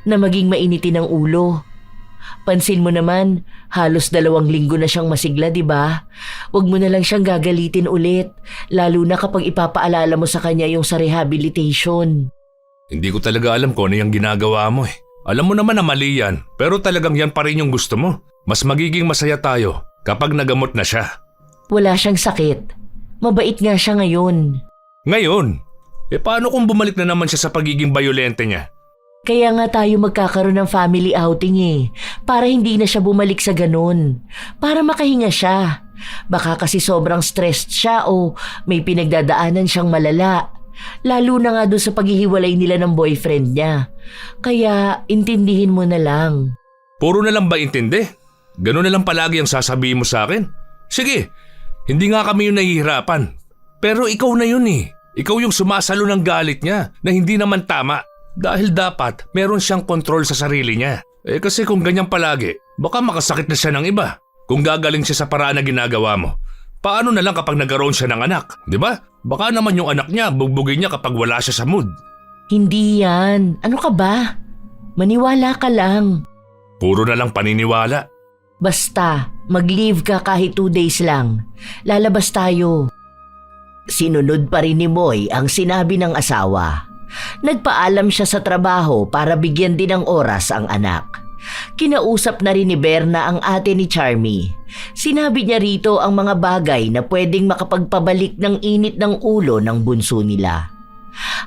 na maging mainitin ng ulo. Pansin mo naman, halos 2 linggo na siyang masigla, di ba? Huwag mo na lang siyang gagalitin ulit, lalo na kapag ipapaalala mo sa kanya yung sa rehabilitation. Hindi ko talaga alam kung ano yung ginagawa mo eh. Alam mo naman na mali yan, pero talagang yan pa rin yung gusto mo. Mas magiging masaya tayo kapag nagamot na siya. Wala siyang sakit. Mabait nga siya ngayon. Ngayon? Paano kung bumalik na naman siya sa pagiging bayolente niya? Kaya nga tayo magkakaroon ng family outing eh. Para hindi na siya bumalik sa ganun. Para makahinga siya. Baka kasi sobrang stressed siya o may pinagdadaanan siyang malala. Lalo na nga doon sa paghihiwalay nila ng boyfriend niya. Kaya intindihin mo na lang. Puro na lang ba intindi? Ganun na lang palagi ang sasabihin mo sa akin? Sige, hindi nga kami yung nahihirapan. Pero ikaw na yun eh. Ikaw yung sumasalo ng galit niya na hindi naman tama. Dahil dapat meron siyang kontrol sa sarili niya. Kasi kung ganyan palagi, baka makasakit na siya ng iba. Kung gagaling siya sa paraan na ginagawa mo. Paano na lang kapag nagkaroon siya ng anak, di ba? Baka naman yung anak niya, bugbugin niya kapag wala siya sa mood. Hindi yan. Ano ka ba? Maniwala ka lang. Puro na lang paniniwala. Basta, mag-leave ka kahit 2 days lang. Lalabas tayo. Sinunod pa rin ni Moy ang sinabi ng asawa. Nagpaalam siya sa trabaho para bigyan din ng oras ang anak. Kinausap na rin ni Berna ang ate ni Charmy. Sinabi niya rito ang mga bagay na pwedeng makapagpabalik ng init ng ulo ng bunso nila.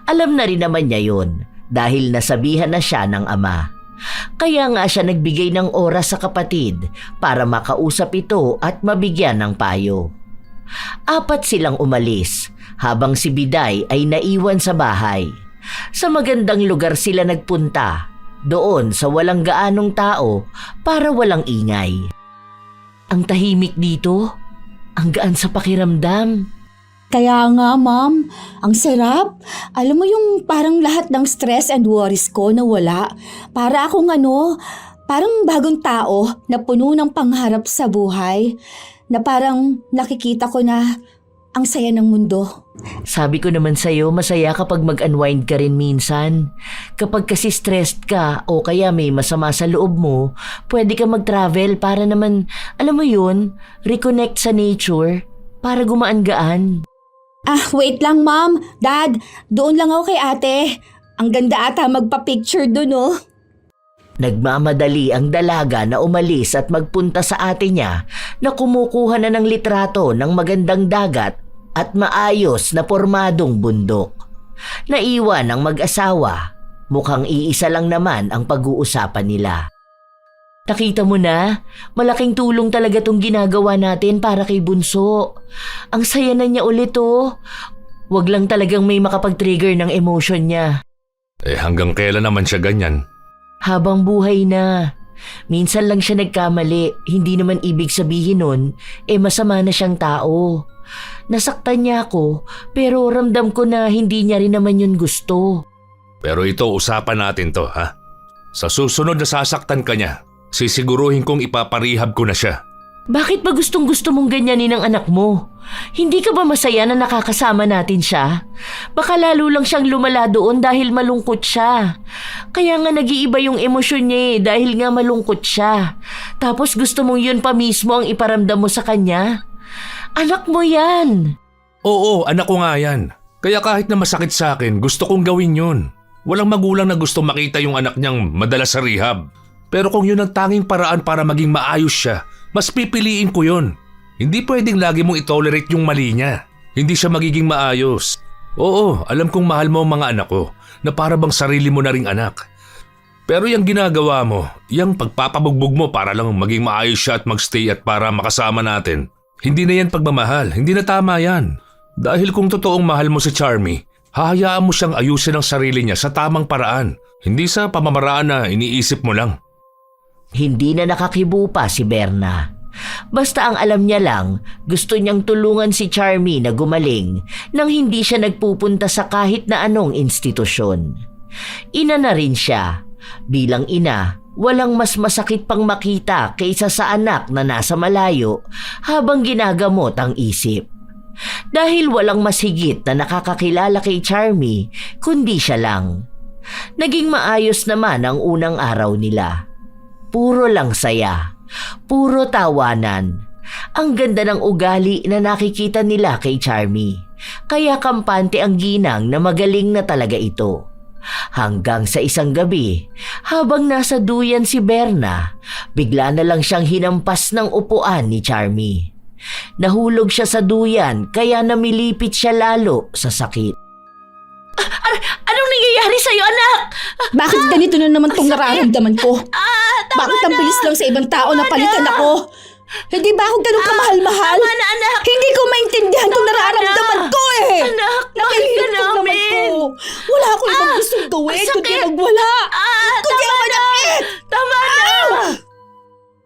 Alam na rin naman niya yun dahil nasabihan na siya ng ama. Kaya nga siya nagbigay ng oras sa kapatid para makausap ito at mabigyan ng payo. 4 silang umalis habang si Biday ay naiwan sa bahay. Sa magandang lugar sila nagpunta, doon sa walang gaanong tao para walang ingay. Ang tahimik dito, ang gaan sa pakiramdam. Kaya nga, ma'am, ang sarap. Alam mo yung parang lahat ng stress and worries ko nawala. Para akong parang bagong tao na puno ng pangharap sa buhay. Na parang nakikita ko na ang saya ng mundo. Sabi ko naman sa'yo, masaya kapag mag-unwind ka rin minsan. Kapag kasi stressed ka o kaya may masama sa loob mo, pwede ka mag-travel para naman, alam mo yun, reconnect sa nature para gumaan-gaan. Wait lang, ma'am. Dad, doon lang ako kay ate. Ang ganda ata magpa-picture doon, oh. Nagmamadali ang dalaga na umalis at magpunta sa ate niya na kumukuha na ng litrato ng magandang dagat at maayos na pormadong bundok. Naiwan ang mag-asawa. Mukhang iisa lang naman ang pag-uusapan nila. Nakita mo na, malaking tulong talaga tong ginagawa natin para kay Bunso. Ang saya na niya ulit, oh. Wag lang talagang may makapag-trigger ng emotion niya. Hanggang kailan naman siya ganyan? Habang buhay na. Minsan lang siya nagkamali, hindi naman ibig sabihin nun, masama na siyang tao. Nasaktan niya ako, pero ramdam ko na hindi niya rin naman yun gusto. Pero ito, usapan natin to, ha? Sa susunod na sasaktan ka niya, sisiguruhin kong ipaparehab ko na siya. Bakit ba gustong-gusto mong ganyanin ang anak mo? Hindi ka ba masaya na nakakasama natin siya? Baka lalo lang siyang lumala doon dahil malungkot siya. Kaya nga nag-iiba yung emosyon niya dahil nga malungkot siya. Tapos gusto mong yun pa mismo ang iparamdam mo sa kanya? Anak mo yan! Oo, anak ko nga yan. Kaya kahit na masakit sa akin, gusto kong gawin yun. Walang magulang na gusto makita yung anak niyang madala sa rehab. Pero kung yun ang tanging paraan para maging maayos siya, mas pipiliin ko yun. Hindi pwedeng lagi mong itolerate yung mali niya. Hindi siya magiging maayos. Oo, alam kong mahal mo ang mga anak ko, na para bang sarili mo na ring anak. Pero yung ginagawa mo, yung pagpapabugbog mo para lang maging maayos siya at magstay at para makasama natin, hindi na yan pagmamahal, hindi na tama yan. Dahil kung totoong mahal mo si Charmy, hahayaan mo siyang ayusin ang sarili niya sa tamang paraan, hindi sa pamamaraan na iniisip mo lang. Hindi na nakakibo pa si Berna. Basta ang alam niya lang, gusto niyang tulungan si Charmy na gumaling nang hindi siya nagpupunta sa kahit na anong institusyon. Ina na rin siya. Bilang ina, walang mas masakit pang makita kaysa sa anak na nasa malayo habang ginagamot ang isip. Dahil walang mas higit na nakakakilala kay Charmy kundi siya lang. Naging maayos naman ang unang araw nila. Puro lang saya, puro tawanan. Ang ganda ng ugali na nakikita nila kay Charmy. Kaya kampante ang ginang na magaling na talaga ito. Hanggang sa isang gabi, habang nasa duyan si Berna, bigla na lang siyang hinampas ng upuan ni Charmy. Nahulog siya sa duyan kaya namilipit siya lalo sa sakit. Anong nangyayari sa'yo, anak? Bakit ganito na naman tong nararamdaman ko? Bakit ang bilis lang sa ibang tao na palitan ako? Hindi ba ako ganun kamahal-mahal? Tama na, anak! Hindi ko maintindihan itong nararamdaman ko eh! Anak, Nakahihirap naman ko. Wala ako ibang gustong gawin kundi magwala. Kundi ang manakit! Tama na!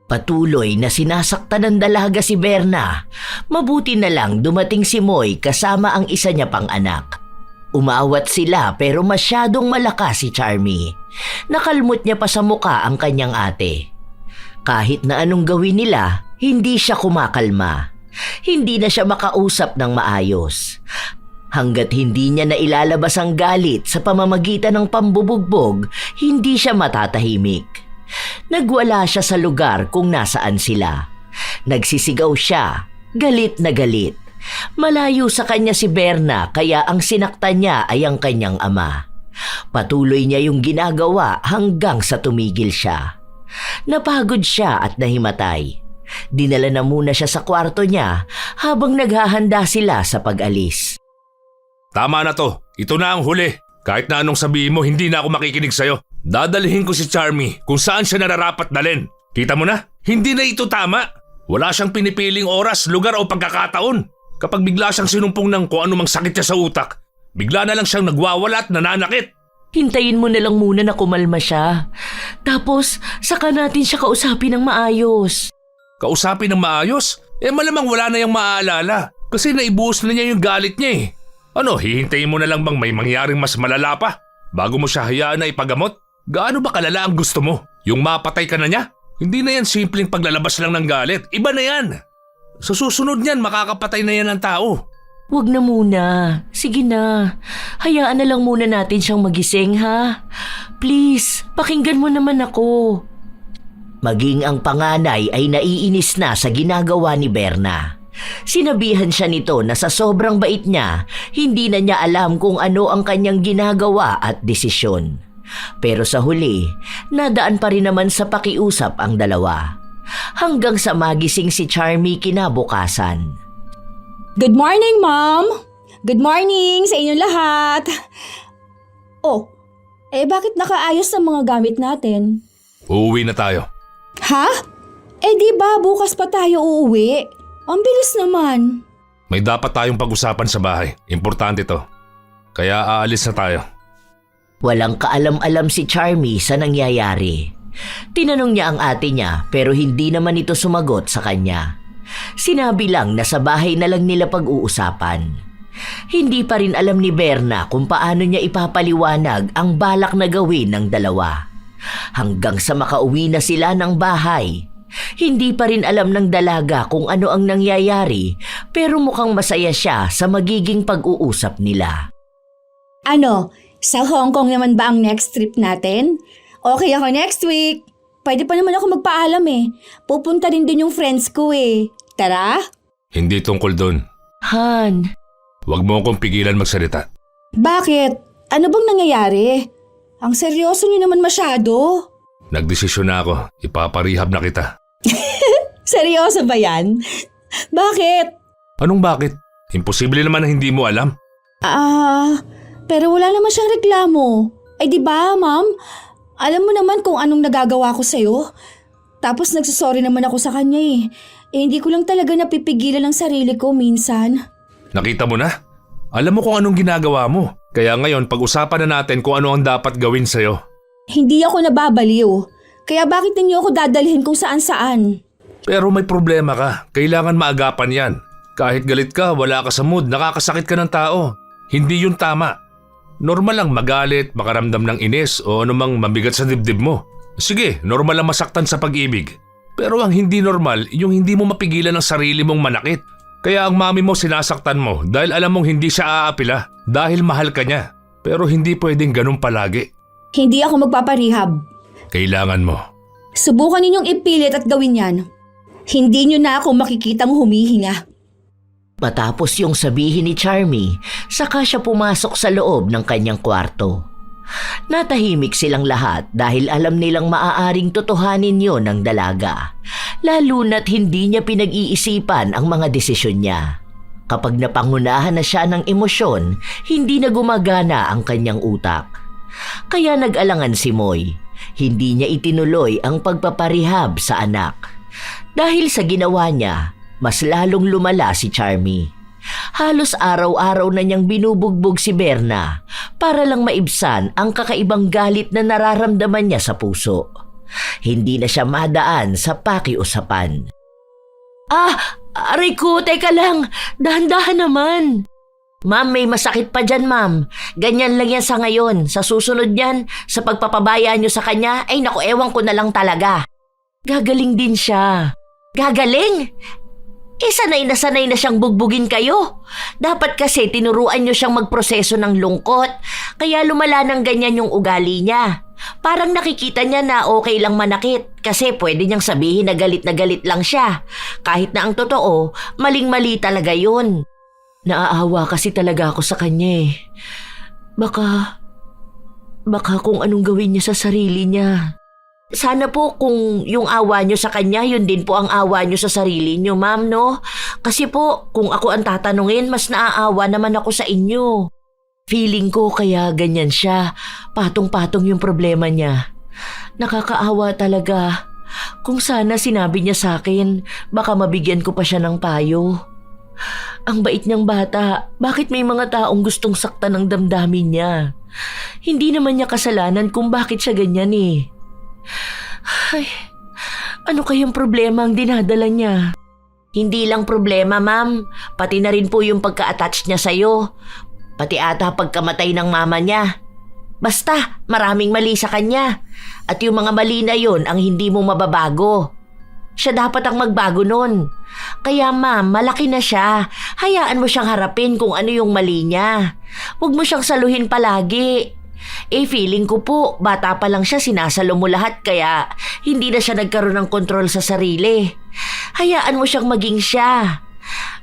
Patuloy na sinasaktan ng dalaga si Berna. Mabuti na lang dumating si Moy kasama ang isa niya pang anak. Umawat sila pero masyadong malakas si Charmy. Nakalmot niya pa sa muka ang kanyang ate. Kahit na anong gawin nila, hindi siya kumakalma. Hindi na siya makausap ng maayos. Hanggat hindi niya na ilalabas ang galit sa pamamagitan ng pambubugbog, hindi siya matatahimik. Nagwala siya sa lugar kung nasaan sila. Nagsisigaw siya, galit na galit. Malayo sa kanya si Berna kaya ang sinaktan niya ay ang kanyang ama. Patuloy niya yung ginagawa hanggang sa tumigil siya. Napagod siya at nahimatay. Dinala na muna siya sa kwarto niya habang naghahanda sila sa pag-alis. Tama na to. Ito na ang huli. Kahit na anong sabihin mo, hindi na ako makikinig sa'yo. Dadalhin ko si Charmy kung saan siya nararapat dalhin. Kita mo na? Hindi na ito tama. Wala siyang pinipiling oras, lugar o pagkakataon. Kapag bigla siyang sinumpong ng kung anumang sakit niya sa utak, bigla na lang siyang nagwawala at nananakit. Hintayin mo na lang muna na kumalma siya. Tapos, saka natin siya kausapin ng maayos. Kausapin ng maayos? Malamang wala na yung maaalala. Kasi naibuhos na niya yung galit niya eh. Ano, hihintayin mo na lang bang may mangyaring mas malala pa? Bago mo siya hayaan na ipagamot? Gaano ba kalala ang gusto mo? Yung mapatay ka na niya? Hindi na yan simpleng paglalabas lang ng galit. Iba na yan. Sa susunod niyan, makakapatay na yan ng tao. Wag na muna. Sige na. Hayaan na lang muna natin siyang magising, ha? Please, pakinggan mo naman ako. Maging ang panganay ay naiinis na sa ginagawa ni Berna. Sinabihan siya nito na sa sobrang bait niya, hindi na niya alam kung ano ang kanyang ginagawa at desisyon. Pero sa huli, nadaan pa rin naman sa pakiusap ang dalawa. Hanggang sa magising si Charmy kinabukasan. Good morning, Mom! Good morning sa inyong lahat! Oh, bakit nakaayos ang mga gamit natin? Uuwi na tayo. Ha? Di ba bukas pa tayo uuwi? Ang bilis naman. May dapat tayong pag-usapan sa bahay. Importante to. Kaya aalis na tayo. Walang kaalam-alam si Charmy sa nangyayari. Tinanong niya ang ate niya pero hindi naman ito sumagot sa kanya. Sinabi lang na sa bahay na lang nila pag-uusapan. Hindi pa rin alam ni Berna kung paano niya ipapaliwanag ang balak na gawin ng dalawa. Hanggang sa makauwi na sila ng bahay. Hindi pa rin alam ng dalaga kung ano ang nangyayari pero mukhang masaya siya sa magiging pag-uusap nila. Ano, sa Hong Kong naman ba ang next trip natin? Okay ako next week. Pwede pa naman ako magpaalam eh. Pupunta rin din yung friends ko eh. Tara? Hindi tungkol doon. Han, Huwag mo akong pigilan magsalita. Bakit? Ano bang nangyayari? Ang seryoso niyo naman masyado. Nagdesisyon na ako. Ipaparehab na kita. Seryoso ba yan? Bakit? Anong bakit? Imposible naman na hindi mo alam. Pero wala naman siyang reklamo. Di ba, Ma'am? Alam mo naman kung anong nagagawa ko sa'yo. Tapos nagsasorry naman ako sa kanya eh. Hindi ko lang talaga napipigilan ang sarili ko minsan. Nakita mo na? Alam mo kung anong ginagawa mo. Kaya ngayon pag-usapan na natin kung ano ang dapat gawin sa'yo. Hindi ako nababaliw. Kaya bakit ninyo ako dadalhin kung saan-saan? Pero may problema ka. Kailangan maagapan yan. Kahit galit ka, wala ka sa mood, nakakasakit ka ng tao. Hindi yun tama. Normal lang magalit, makaramdam ng inis o anumang mabigat sa dibdib mo. Sige, normal lang masaktan sa pag-ibig. Pero ang hindi normal, yung hindi mo mapigilan ang sarili mong manakit. Kaya ang mami mo sinasaktan mo dahil alam mong hindi siya aapila dahil mahal ka niya. Pero hindi pwedeng ganun palagi. Hindi ako magpaparehab. Kailangan mo. Subukan ninyong ipilit at gawin yan. Hindi nyo na ako makikitang humihinga. matapos yung sabihin ni Charmy, saka siya pumasok sa loob ng kanyang kwarto. Natahimik silang lahat dahil alam nilang maaaring totohanin yon ng dalaga, lalo na't hindi niya pinag-iisipan ang mga desisyon niya. Kapag napangunahan na siya ng emosyon, hindi na gumagana ang kanyang utak. Kaya nag-alangan si Moy. Hindi niya itinuloy ang pagpaparehab sa anak. Dahil sa ginawa niya, mas lalong lumala si Charmy. Halos araw-araw na niyang binubugbog si Berna para lang maibsan ang kakaibang galit na nararamdaman niya sa puso. Hindi na siya madaan sa pakiusapan. Aray ko, teka lang. Dahan-dahan naman. Ma'am, may masakit pa dyan, ma'am. Ganyan lang yan sa ngayon. Sa susunod yan, sa pagpapabaya niyo sa kanya, ay naku, ewan ko na lang talaga. Gagaling din siya. Gagaling? Sanay na siyang bugbugin kayo. Dapat kasi tinuruan niyo siyang magproseso ng lungkot. Kaya lumala ng ganyan yung ugali niya. Parang nakikita niya na okay lang manakit kasi pwede niyang sabihin na galit lang siya. Kahit na ang totoo, maling-mali talaga yun. Naaawa kasi talaga ako sa kanya eh. Baka kung anong gawin niya sa sarili niya. Sana po kung yung awa niyo sa kanya, yun din po ang awa niyo sa sarili niyo, ma'am, no? Kasi po, kung ako ang tatanungin, mas naaawa naman ako sa inyo. Feeling ko kaya ganyan siya. Patong-patong yung problema niya. Nakakaawa talaga. Kung sana sinabi niya sa akin, baka mabigyan ko pa siya ng payo. Ang bait niyang bata, bakit may mga taong gustong saktan ng damdamin niya? Hindi naman niya kasalanan kung bakit siya ganyan eh. Ay, ano kayang problema ang dinadala niya? Hindi lang problema, ma'am. Pati na rin po yung pagka-attach niya sa'yo. Pati ata pagkamatay ng mama niya. Basta, maraming mali sa kanya. At yung mga mali na yun ang hindi mo mababago. Siya dapat ang magbago nun. Kaya ma'am, malaki na siya. Hayaan mo siyang harapin kung ano yung mali niya. Huwag mo siyang saluhin palagi. Feeling ko po, bata pa lang siya sinasalo mo lahat kaya hindi na siya nagkaroon ng kontrol sa sarili. Hayaan mo siyang maging siya.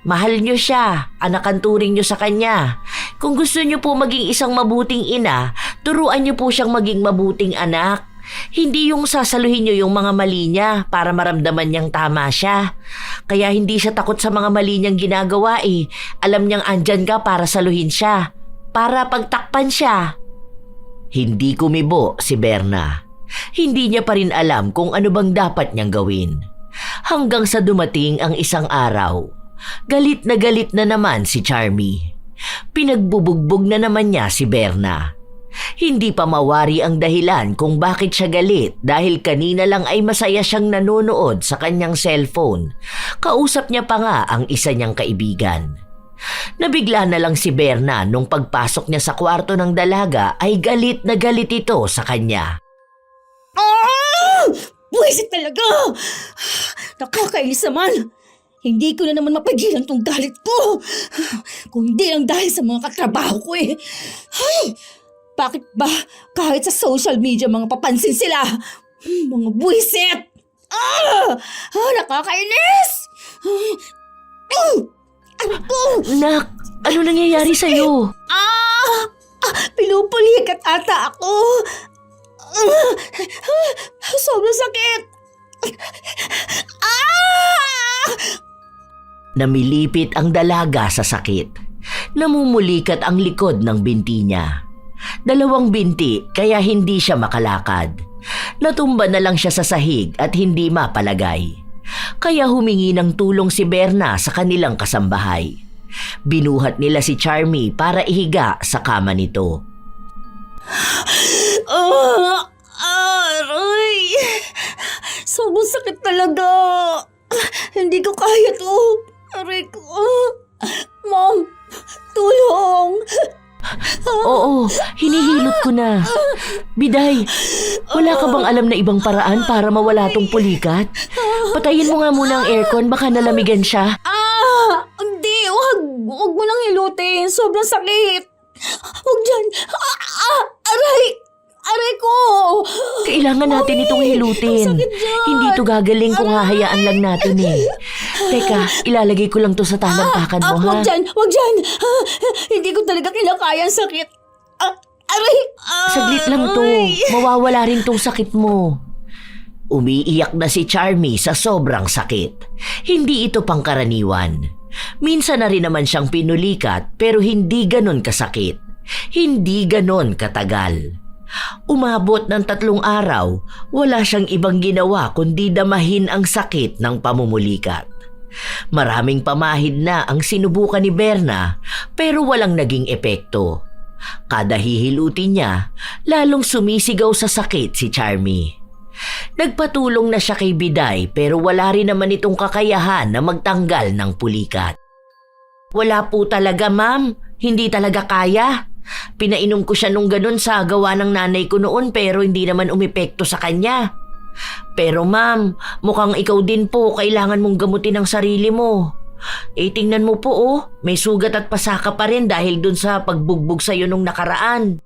Mahal niyo siya, anak ang turing niyo sa kanya. Kung gusto niyo po maging isang mabuting ina, turuan niyo po siyang maging mabuting anak. Hindi yung sasaluhin niyo yung mga mali niya para maramdaman niyang tama siya. Kaya hindi siya takot sa mga mali niyang ginagawa eh. Alam niyang andyan ka para saluhin siya. Para pagtakpan siya. Hindi kumibo si Berna. Hindi niya pa rin alam kung ano bang dapat niyang gawin. Hanggang sa dumating ang isang araw. Galit na naman si Charmy. Pinagbubugbog na naman niya si Berna. Hindi pa mawari ang dahilan kung bakit siya galit dahil kanina lang ay masaya siyang nanonood sa kanyang cellphone. Kausap niya pa nga ang isa niyang kaibigan. Nabigla na lang si Berna nung pagpasok niya sa kwarto ng dalaga ay galit na galit ito sa kanya. Buwisit talaga! Nakakainis naman! Hindi ko na naman mapigilan tong galit ko. Kung hindi lang dahil sa mga katrabaho ko eh. Ay, bakit ba kahit sa social media mga papansin sila? Mga buwisit! Nakakainis! Ano to? Nak, ano nangyayari sa'yo? Pinupulikat ata ako. Sobrang sakit. Namilipit ang dalaga sa sakit. Namumulikat ang likod ng binti niya. 2 binti kaya hindi siya makalakad. Natumba na lang siya sa sahig at hindi mapalagay. Kaya humingi ng tulong si Berna sa kanilang kasambahay. Binuhat nila si Charmy para ihiga sa kama nito. Aray! Sobrang sakit talaga. Hindi ko kaya to. Aray ko. Mom, tulong. Oo, hinihilot ko na. Biday, wala ka bang alam na ibang paraan para mawala tong pulikat? Patayin mo nga muna ang aircon, baka nalamigan siya. Hindi. Huwag mo nang hilutin. Sobrang sakit. Huwag dyan. Aray! Aray ko! Kailangan natin itong hilutin. Ang sakit dyan. Hindi ito gagaling kung hahayaan lang natin eh. Teka, ilalagay ko lang to sa talampakan mo ha. Huwag dyan! Huwag dyan! Hindi ko talaga kinakaya ang sakit. Aray! Saglit lang to. Mawawala rin tong sakit mo. Umiiyak na si Charmy sa sobrang sakit. Hindi ito pangkaraniwan. Minsan na rin naman siyang pinulikat pero hindi ganon kasakit. Hindi ganon katagal. Umabot ng 3 araw, wala siyang ibang ginawa kundi damahin ang sakit ng pamumulikat. Maraming pamahid na ang sinubukan ni Berna pero walang naging epekto. Kada hihilutin niya, lalong sumisigaw sa sakit si Charmy. Nagpatulong na siya kay Biday pero wala rin naman itong kakayahan na magtanggal ng pulikat. Wala po talaga, ma'am. Hindi talaga kaya. Pinainom ko siya nung ganun sa gawa ng nanay ko noon pero hindi naman umepekto sa kanya. Pero ma'am, mukhang ikaw din po kailangan mong gamutin ang sarili mo. Tingnan mo po may sugat at pasaka pa rin dahil dun sa pagbugbog sa'yo nung nakaraan.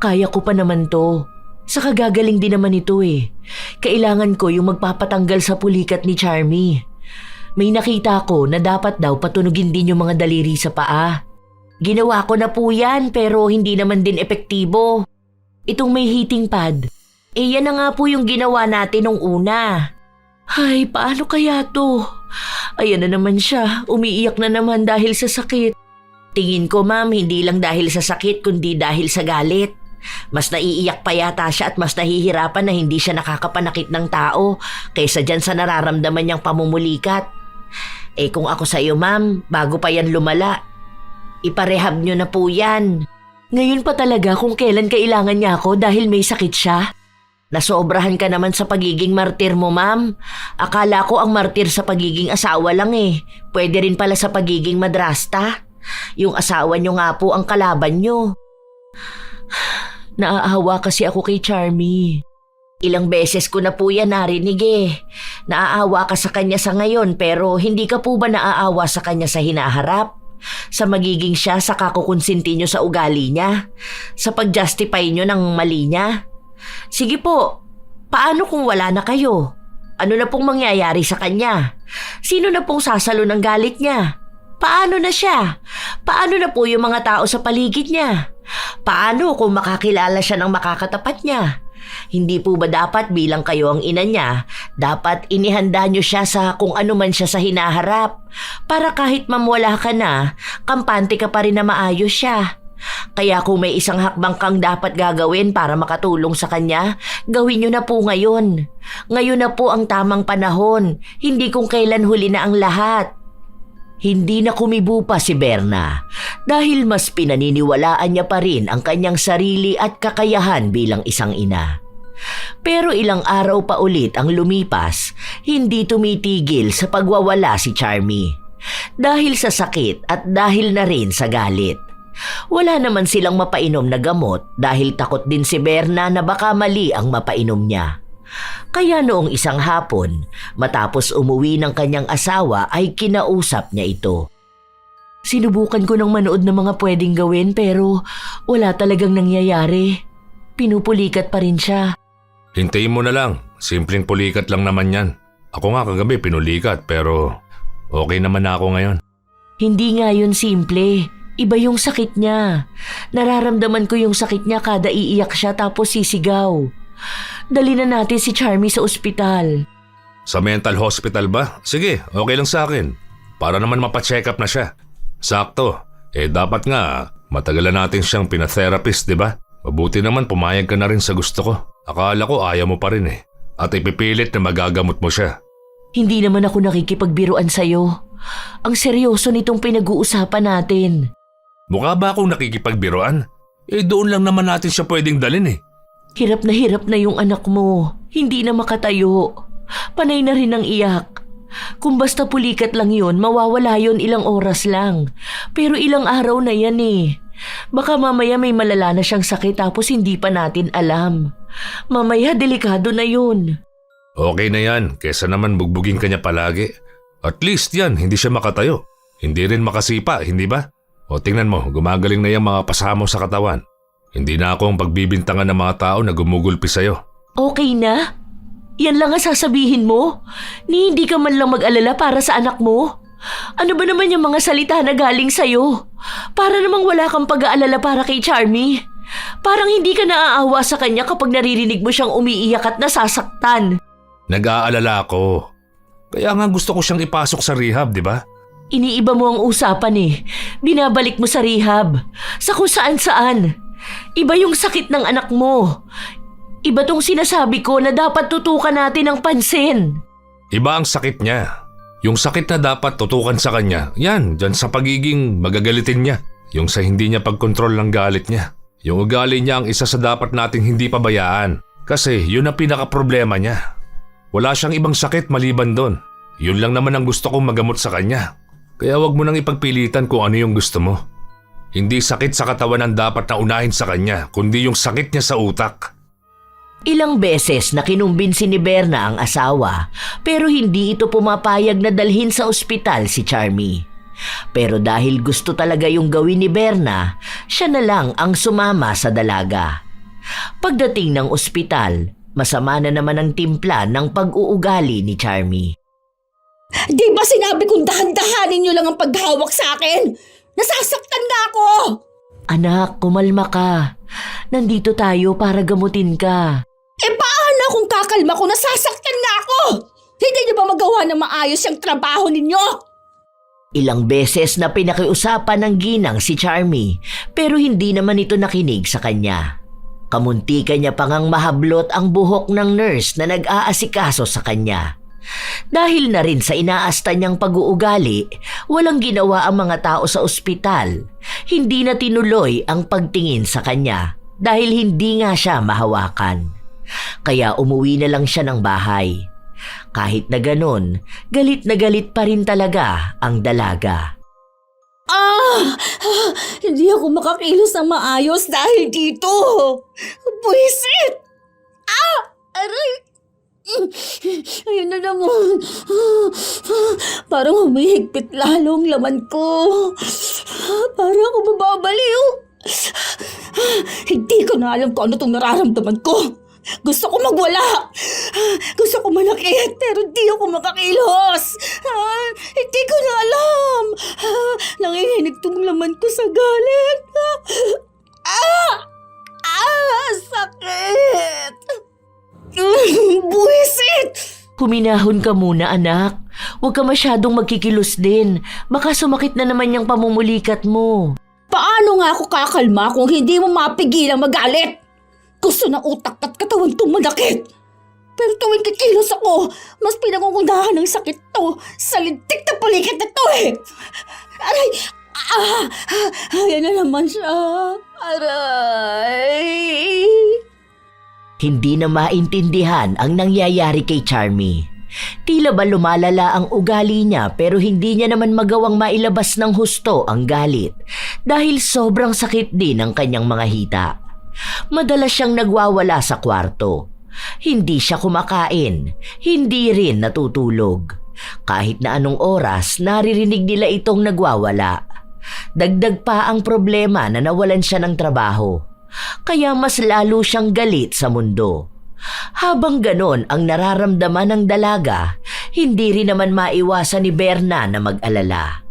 Kaya ko pa naman to. Saka gagaling din naman ito eh. Kailangan ko yung magpapatanggal sa pulikat ni Charmy. May nakita ko na dapat daw patunugin din yung mga daliri sa paa. Ginawa ko na po yan pero hindi naman din epektibo. Itong may heating pad, yan na nga po yung ginawa natin nung una. Ay, paano kaya to? Ayan na naman siya, umiiyak na naman dahil sa sakit. Tingin ko ma'am, hindi lang dahil sa sakit kundi dahil sa galit. Mas naiiyak pa yata siya at mas nahihirapan na hindi siya nakakapanakit ng tao kaysa dyan sa nararamdaman niyang pamumulikat. Kung ako sa iyo ma'am, bago pa yan lumala, iparehab niyo na po yan. Ngayon pa talaga kung kailan kailangan niya ako dahil may sakit siya. Nasobrahan ka naman sa pagiging martir mo, ma'am. Akala ko ang martir sa pagiging asawa lang eh. Pwede rin pala sa pagiging madrasta. Yung asawa niyo nga po ang kalaban niyo. Naaawa kasi ako kay Charmy. Ilang beses ko na po yan narinig eh. Naaawa ka sa kanya sa ngayon pero hindi ka po ba naaawa sa kanya sa hinaharap? Sa magiging siya sa kakukonsinti niyo sa ugali niya? Sa pag-justify niyo ng mali niya? Sige po, paano kung wala na kayo? Ano na pong mangyayari sa kanya? Sino na pong sasalo ng galit niya? Paano na siya? Paano na po yung mga tao sa paligid niya? Paano kung makakilala siya ng makakatapat niya? Hindi po ba dapat bilang kayo ang ina niya, dapat inihanda niyo siya sa kung ano man siya sa hinaharap para kahit mamwala ka na, kampante ka pa rin na maayos siya. Kaya kung may isang hakbang kang dapat gagawin para makatulong sa kanya, gawin niyo na po ngayon. Ngayon na po ang tamang panahon, hindi kung kailan huli na ang lahat. Hindi na kumibo pa si Berna dahil mas pinaniniwalaan niya pa rin ang kanyang sarili at kakayahan bilang isang ina. Pero ilang araw pa ulit ang lumipas, hindi tumitigil sa pagwawala si Charmy. Dahil sa sakit at dahil na rin sa galit. Wala naman silang mapainom na gamot dahil takot din si Berna na baka mali ang mapainom niya. Kaya noong isang hapon, matapos umuwi ng kanyang asawa ay kinausap niya ito. Sinubukan ko ng manood ng mga pwedeng gawin pero wala talagang nangyayari. Pinupulikat pa rin siya. Hintayin mo na lang. Simpleng pulikat lang naman yan. Ako nga kagabi pinulikat pero okay naman na ako ngayon. Hindi nga yun simple. Iba yung sakit niya. Nararamdaman ko yung sakit niya kada iiyak siya tapos sisigaw. Dali na natin si Charmy sa ospital. Sa mental hospital ba? Sige, okay lang sa akin. Para naman mapacheck up na siya. Sakto. Dapat nga, matagalan natin siyang pinatherapist, di ba? Mabuti naman pumayag ka na rin sa gusto ko. Akala ko ayaw mo pa rin eh. At ipipilit na magagamot mo siya. Hindi naman ako nakikipagbiruan sa'yo. Ang seryoso nitong pinag-uusapan natin. Mukha ba akong nakikipagbiruan? Doon lang naman natin siya pwedeng dalhin eh. Hirap na yung anak mo. Hindi na makatayo. Panay na rin ang iyak. Kung basta pulikat lang yun, mawawala yun ilang oras lang. Pero ilang araw na yan eh. Baka mamaya may malala na siyang sakit tapos hindi pa natin alam. Mamaya delikado na yun. Okay na yan, kesa naman bugbugin ka niya palagi. At least yan, hindi siya makatayo. Hindi rin makasipa, hindi ba? O tingnan mo, gumagaling na yung mga pasamo sa katawan. Hindi na ako ang pagbibintangan ng mga tao na gumugulpi sa'yo. Okay na? Yan lang ang sasabihin mo? Ni hindi ka man lang mag-alala para sa anak mo? Ano ba naman yung mga salita na galing sa'yo? Para namang wala kang pag-aalala para kay Charmy. Parang hindi ka naaawa sa kanya kapag naririnig mo siyang umiiyak at nasasaktan. Nag-aalala ako. Kaya nga gusto ko siyang ipasok sa rehab, di ba? Iniiba mo ang usapan eh. Binabalik mo sa rehab. Sa kung saan-saan. Iba yung sakit ng anak mo. Iba tong sinasabi ko na dapat tutukan natin ng pansin. Iba ang sakit niya. Yung sakit na dapat tutukan sa kanya, yan, dyan sa pagiging magagalitin niya. Yung sa hindi niya pagkontrol ng galit niya. Yung ugali niya ang isa sa dapat nating hindi pabayaan. Kasi yun ang pinaka-problema niya. Wala siyang ibang sakit maliban doon. Yun lang naman ang gusto kong magamot sa kanya. Kaya wag mo nang ipagpilitan kung ano yung gusto mo. Hindi sakit sa katawan ang dapat na unahin sa kanya, kundi yung sakit niya sa utak. Ilang beses na kinumbinsi ni Berna ang asawa, pero hindi ito pumapayag na dalhin sa ospital si Charmy. Pero dahil gusto talaga yung gawin ni Berna, siya na lang ang sumama sa dalaga. Pagdating ng ospital, masama na naman ang timpla ng pag-uugali ni Charmy. Di ba sinabi kong dahan-dahanin niyo lang ang paghawak sa akin? Nasasaktan na ako! Anak, kumalma ka. Nandito tayo para gamutin ka. Paano kung kakalma ko? Nasasaktan na ako! Hindi niyo ba magawa na maayos yung trabaho ninyo? Ilang beses na pinakiusapan ng ginang si Charmy pero hindi naman ito nakinig sa kanya. Kamuntikan niya pang ang mahablot ang buhok ng nurse na nag-aasikaso sa kanya. Dahil na rin sa inaasta niyang pag-uugali, walang ginawa ang mga tao sa ospital. Hindi na tinuloy ang pagtingin sa kanya dahil hindi nga siya mahawakan. Kaya umuwi na lang siya ng bahay. Kahit na ganon, galit na galit pa rin talaga ang dalaga. Hindi ako makakilos ng maayos dahil dito. Buwisit! Aray! Ayun na naman. Parang humihigpit lalong laman ko. Parang ako mababaliw. Hindi ko na alam kung ano itong nararamdaman ko. Gusto ko magwala. Gusto ko manakit pero di ako makakilos. Hindi ko na alam. Nanginginig tong laman ko sa galit. Sakit. Buwisit! Huminahon ka muna, anak. Huwag ka masyadong magkikilos din. Baka sumakit na naman yung pamumulikat mo. Paano nga ako kakalma kung hindi mo mapigilang magalit? Gusto ng utak at katawan itong manakit. Pero tuwing kikilos ako, mas pinangungunahan ng sakit to sa lintik na pulikat na to eh. Aray! Ayan na naman siya. Aray! Hindi na maintindihan ang nangyayari kay Charmy. Tila ba lumalala ang ugali niya pero hindi niya naman magawang mailabas ng husto ang galit dahil sobrang sakit din ang kanyang mga hita. Madalas siyang nagwawala sa kwarto. Hindi siya kumakain, hindi rin natutulog. Kahit na anong oras, naririnig nila itong nagwawala. Dagdag pa ang problema na nawalan siya ng trabaho. Kaya mas lalo siyang galit sa mundo. Habang ganon ang nararamdaman ng dalaga, hindi rin naman maiwasan ni Berna na mag-alala.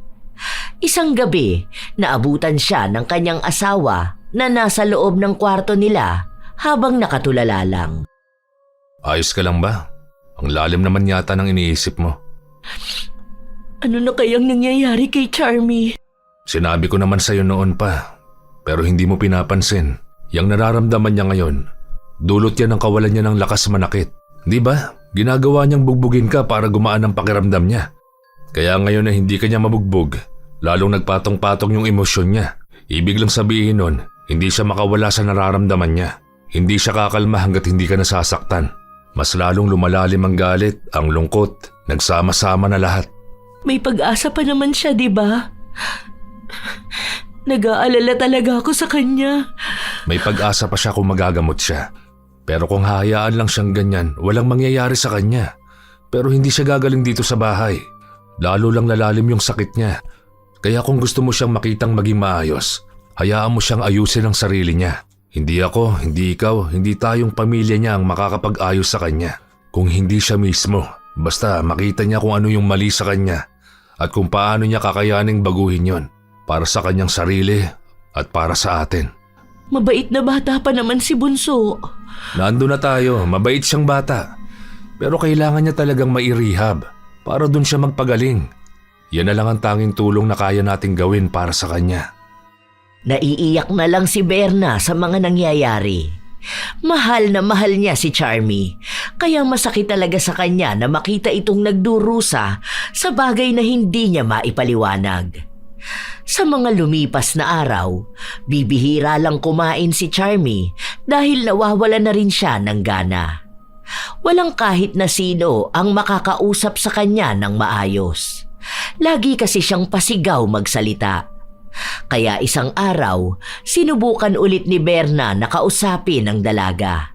Isang gabi, naabutan siya ng kanyang asawa na nasa loob ng kwarto nila habang nakatulala lang. Ayos ka lang ba? Ang lalim naman yata ng iniisip mo. Ano na kayang nangyayari kay Charmy? Sinabi ko naman sa'yo noon pa, pero hindi mo pinapansin. Yang nararamdaman niya ngayon, dulot yan ng kawalan niya ng lakas manakit. Di ba? Ginagawa niyang bugbugin ka para gumaan ang pakiramdam niya. Kaya ngayon na hindi ka niya mabugbog, lalong nagpatong-patong yung emosyon niya. Ibig lang sabihin nun, hindi siya makawala sa nararamdaman niya. Hindi siya kakalma hanggat hindi ka nasasaktan. Mas lalong lumalalim ang galit, ang lungkot, nagsama-sama na lahat. May pag-asa pa naman siya, di ba? Nag-aalala talaga ako sa kanya. May pag-asa pa siya kung magagamot siya. Pero kung hahayaan lang siyang ganyan, walang mangyayari sa kanya. Pero hindi siya gagaling dito sa bahay. Lalo lang lalalim yung sakit niya. Kaya kung gusto mo siyang makitang maging maayos, hayaan mo siyang ayusin ang sarili niya. Hindi ako, hindi ikaw, hindi tayong pamilya niya ang makakapag-ayos sa kanya. Kung hindi siya mismo, basta makita niya kung ano yung mali sa kanya at kung paano niya kakayaning baguhin yon. Para sa kanyang sarili at para sa atin. Mabait na bata pa naman si Bunso. Nando na tayo, mabait siyang bata. Pero kailangan niya talagang mairehab para dun siya magpagaling. Yan na lang ang tanging tulong na kaya nating gawin para sa kanya. Naiiyak na lang si Berna sa mga nangyayari. Mahal na mahal niya si Charmy, kaya masakit talaga sa kanya na makita itong nagdurusa sa bagay na hindi niya maipaliwanag. Sa mga lumipas na araw, bibihira lang kumain si Charmy dahil nawawala na rin siya ng gana. Walang kahit na sino ang makakausap sa kanya ng maayos. Lagi kasi siyang pasigaw magsalita. Kaya isang araw, sinubukan ulit ni Berna na kausapin ang dalaga.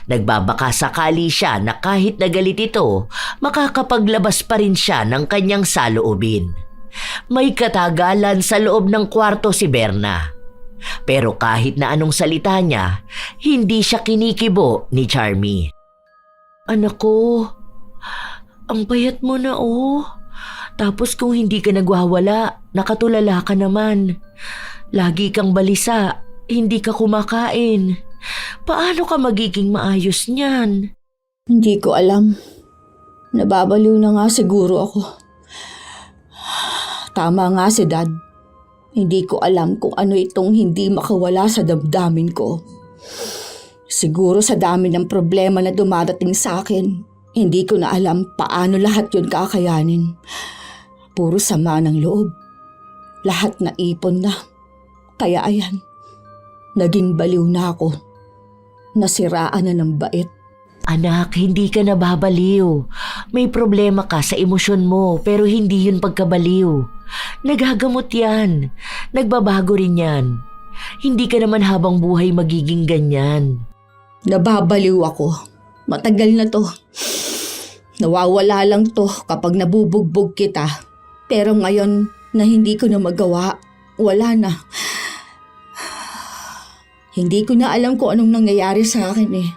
Nagbabaka sakali siya na kahit nagalit ito, makakapaglabas pa rin siya ng kanyang saloobin. May katagalan sa loob ng kwarto si Berna. Pero kahit na anong salita niya, hindi siya kinikibo ni Charmy. Anak ko, ang payat mo na oh. Tapos kung hindi ka nagwawala, nakatulala ka naman. Lagi kang balisa, hindi ka kumakain. Paano ka magiging maayos niyan? Hindi ko alam. Nababaliw na nga siguro ako. Tama nga si Dad. Hindi ko alam kung ano itong hindi makawala sa damdamin ko. Siguro sa dami ng problema na dumadating sa akin, hindi ko na alam paano lahat yun kakayanin. Puro sama ng loob. Lahat na ipon na. Kaya ayan, naging baliw na ako. Nasiraan na ng bait. Anak, hindi ka nababaliw. May problema ka sa emosyon mo pero hindi yun pagkabaliw. Nagagamot yan. Nagbabago rin yan. Hindi ka naman habang buhay magiging ganyan. Nababaliw ako. Matagal na to. Nawawala lang to kapag nabubugbog kita. Pero ngayon na hindi ko na magawa, wala na. Hindi ko na alam kung anong nangyayari sa akin eh.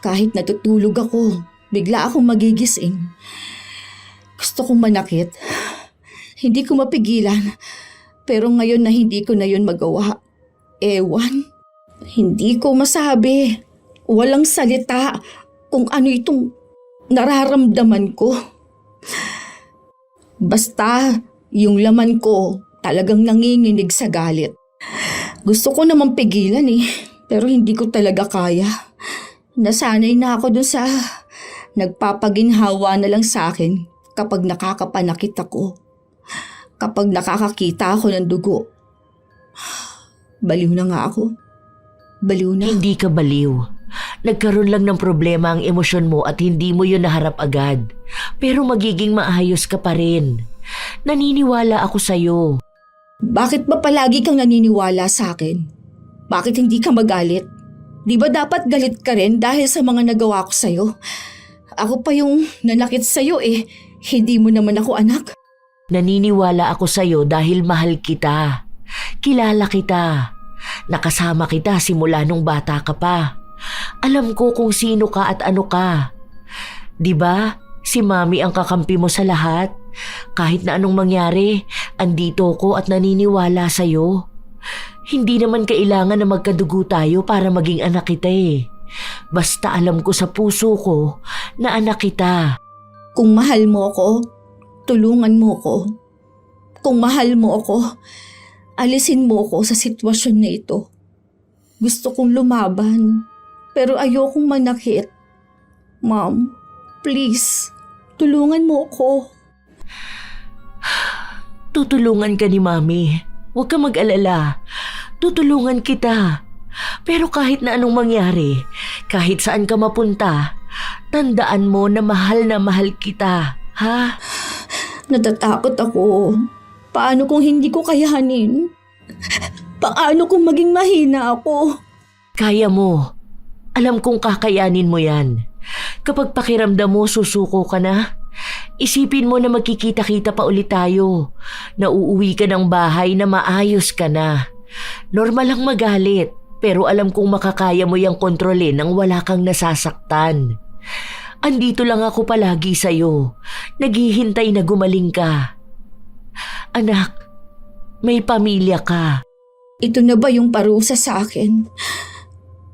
Kahit natutulog ako, bigla akong magigising. Gusto kong manakit. Hindi ko mapigilan. Pero ngayon na hindi ko na yun magawa. Ewan. Hindi ko masabi. Walang salita kung ano itong nararamdaman ko. Basta yung laman ko talagang nanginginig sa galit. Gusto ko namang pigilan eh, pero hindi ko talaga kaya. Nasanay na ako dun sa nagpapaginhawa na lang sa akin kapag nakakapanakit ako. Kapag nakakakita ako ng dugo. Baliw na nga ako. Baliw na. Hindi ka baliw. Nagkaroon lang ng problema ang emosyon mo at hindi mo yun naharap agad. Pero magiging maayos ka pa rin. Naniniwala ako sa'yo. Bakit ba palagi kang naniniwala sa akin? Bakit hindi ka magalit? Di ba dapat galit ka rin dahil sa mga nagawa ko sa'yo? Ako pa yung nanakit sa'yo eh. Hindi mo naman ako anak. Naniniwala ako sa'yo dahil mahal kita. Kilala kita. Nakasama kita simula nung bata ka pa. Alam ko kung sino ka at ano ka. Di ba? Si Mami ang kakampi mo sa lahat. Kahit na anong mangyari, andito ko at naniniwala sa'yo. Hindi naman kailangan na magkadugo tayo para maging anak kita eh. Basta alam ko sa puso ko na anak kita. Kung mahal mo ako, tulungan mo ko. Kung mahal mo ako, alisin mo ko sa sitwasyon na ito. Gusto kong lumaban, pero ayokong manakit. Mom, please, tulungan mo ko. Tutulungan ka ni Mami. Huwag ka mag-alala. Tutulungan kita. Pero kahit na anong mangyari, kahit saan ka mapunta, tandaan mo na mahal kita, ha? Natatakot ako. Paano kung hindi ko kayanin? Paano kung maging mahina ako? Kaya mo. Alam kong kakayanin mo yan. Kapag pakiramdam mo susuko ka na, isipin mo na magkikita-kita pa ulit tayo. Na uuwi ka ng bahay na maayos ka na. Normal lang magalit, pero alam kong makakaya mo yang kontrolin nang wala kang nasasaktan. Andito lang ako palagi sa'yo. Naghihintay na gumaling ka. Anak, may pamilya ka. Ito na ba yung parusa sa akin?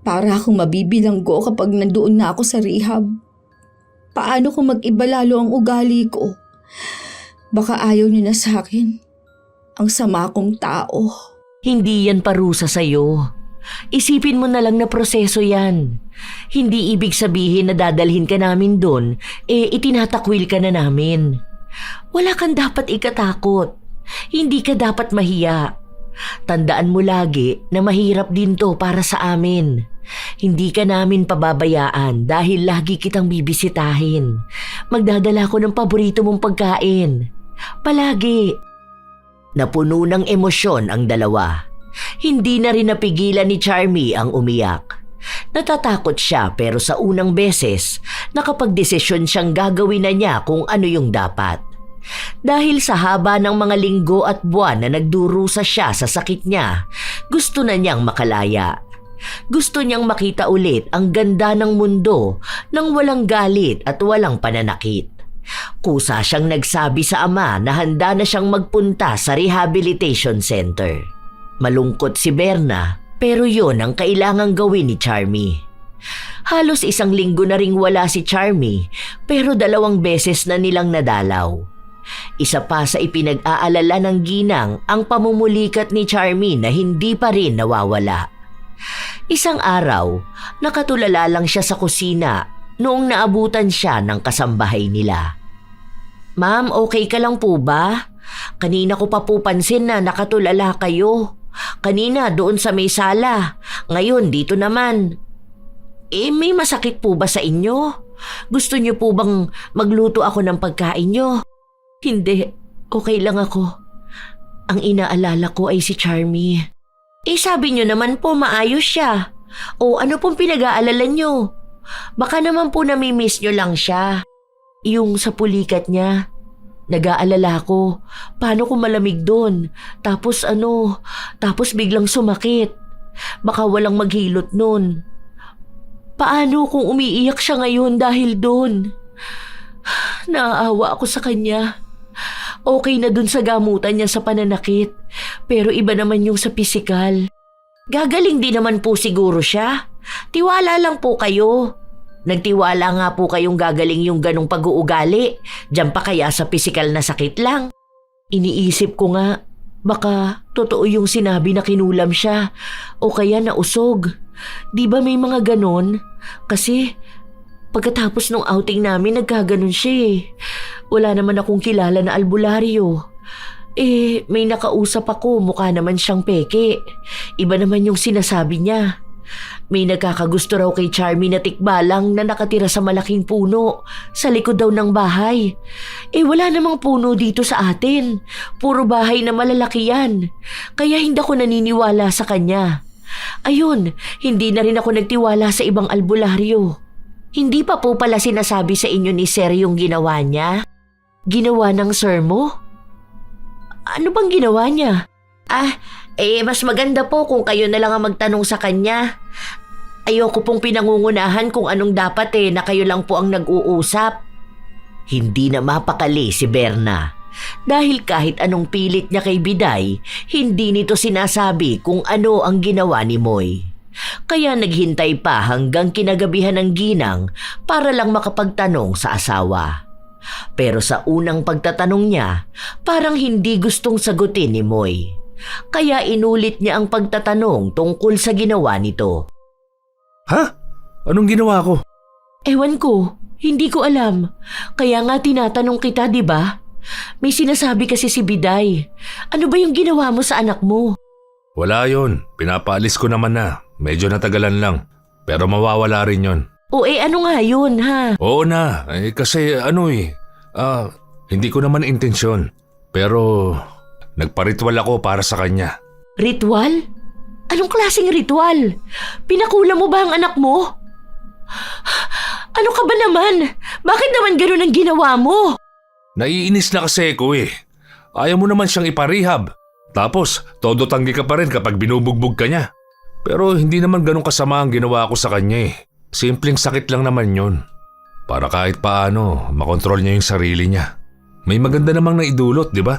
Para akong mabibilanggo kapag nandoon na ako sa rehab. Paano kung mag-iba lalo ang ugali ko? Baka ayaw niyo na sa akin. Ang sama kong tao. Hindi yan parusa sa'yo. Isipin mo na lang na proseso yan. Hindi ibig sabihin na dadalhin ka namin doon, itinatakwil ka na namin. Wala kang dapat ikatakot. Hindi ka dapat mahiya. Tandaan mo lagi na mahirap din to para sa amin. Hindi ka namin pababayaan dahil lagi kitang bibisitahin. Magdadala ko ng paborito mong pagkain. Palagi. Napuno ng emosyon ang dalawa. Hindi na rin napigilan ni Charmy ang umiyak. Natatakot siya pero sa unang beses, nakapagdesisyon siyang gagawin na niya kung ano yung dapat. Dahil sa haba ng mga linggo at buwan na nagdurusa siya sa sakit niya, Gusto na niyang makalaya. Gusto niyang makita ulit ang ganda ng mundo nang walang galit at walang pananakit. Kusa siyang nagsabi sa ama na handa na siyang magpunta sa rehabilitation center. Malungkot si Berna, pero yun ang kailangang gawin ni Charmy. Halos 1 linggo na ring wala si Charmy, pero 2 beses na nilang nadalaw. Isa pa sa ipinag-aalala ng ginang ang pamumulikat ni Charmy na hindi pa rin nawawala. Isang araw, nakatulala lang siya sa kusina noong naabutan siya ng kasambahay nila. "Ma'am, okay ka lang po ba? Kanina ko pa po pansin na nakatulala kayo. Kanina doon sa may sala, ngayon dito naman. May masakit po ba sa inyo? Gusto niyo po bang magluto ako ng pagkain niyo?" "Hindi, okay lang ako. Ang inaalala ko ay si Charmy." Sabi niyo naman po maayos siya. O ano pong pinag-aalala niyo? Baka naman po namimiss niyo lang siya. Yung sa pulikat niya. Nag-aalala ko, paano kung malamig doon? Tapos biglang sumakit. Baka walang maghilot nun. Paano kung umiiyak siya ngayon dahil doon? Naaawa ako sa kanya. Okay na dun sa gamutan niya sa pananakit, pero iba naman yung sa pisikal. Gagaling din naman po siguro siya. Tiwala lang po kayo. Nagtiwala nga po kayong gagaling yung ganong pag-uugali. Diyan pa kaya sa pisikal na sakit lang. Iniisip ko nga, baka totoo yung sinabi na kinulam siya o kaya nausog. Di ba may mga ganon? Kasi pagkatapos nung outing namin nagkaganon siya eh. Wala naman akong kilala na albularyo. May nakausap ako, mukha naman siyang peke. Iba naman yung sinasabi niya. May nagkakagusto raw kay Charmy na tikbalang na nakatira sa malaking puno sa likod daw ng bahay. Wala namang puno dito sa atin. Puro bahay na malalaki yan. Kaya hindi ako naniniwala sa kanya. Ayun, hindi na rin ako nagtiwala sa ibang albularyo. Hindi pa po pala sinasabi sa inyo ni Sir yung ginawa niya? Ginawa ng sir mo? Ano bang ginawa niya? Mas maganda po kung kayo na lang ang magtanong sa kanya. Ayoko pong pinangungunahan kung anong dapat na kayo lang po ang nag-uusap. Hindi na mapakali si Berna. Dahil kahit anong pilit niya kay Biday, hindi nito sinasabi kung ano ang ginawa ni Moy. Kaya naghintay pa hanggang kinagabihan ng ginang para lang makapagtanong sa asawa. Pero sa unang pagtatanong niya, parang hindi gustong sagutin ni Moy. Kaya inulit niya ang pagtatanong tungkol sa ginawa nito. Ha? Anong ginawa ko? Ewan ko, hindi ko alam. Kaya nga tinatanong kita, di ba? May sinasabi kasi si Biday. Ano ba yung ginawa mo sa anak mo? Wala yon. Pinapaalis ko naman na. Medyo natagalan lang. Pero mawawala rin yon. Ano nga yun, ha? Oo na. Kasi hindi ko naman intensyon. Pero nagparitual ako para sa kanya. Ritual? Anong klaseng ritual? Pinakula mo ba ang anak mo? Ano ka ba naman? Bakit naman ganun ang ginawa mo? Naiinis na kasi ako Ayaw mo naman siyang iparehab. Tapos, todo tanggi ka pa rin kapag binubugbog ka niya. Pero hindi naman ganun kasama ang ginawa ko sa kanya Simpleng sakit lang naman yun. Para kahit paano, makontrol niya yung sarili niya. May maganda namang naidulot, di ba?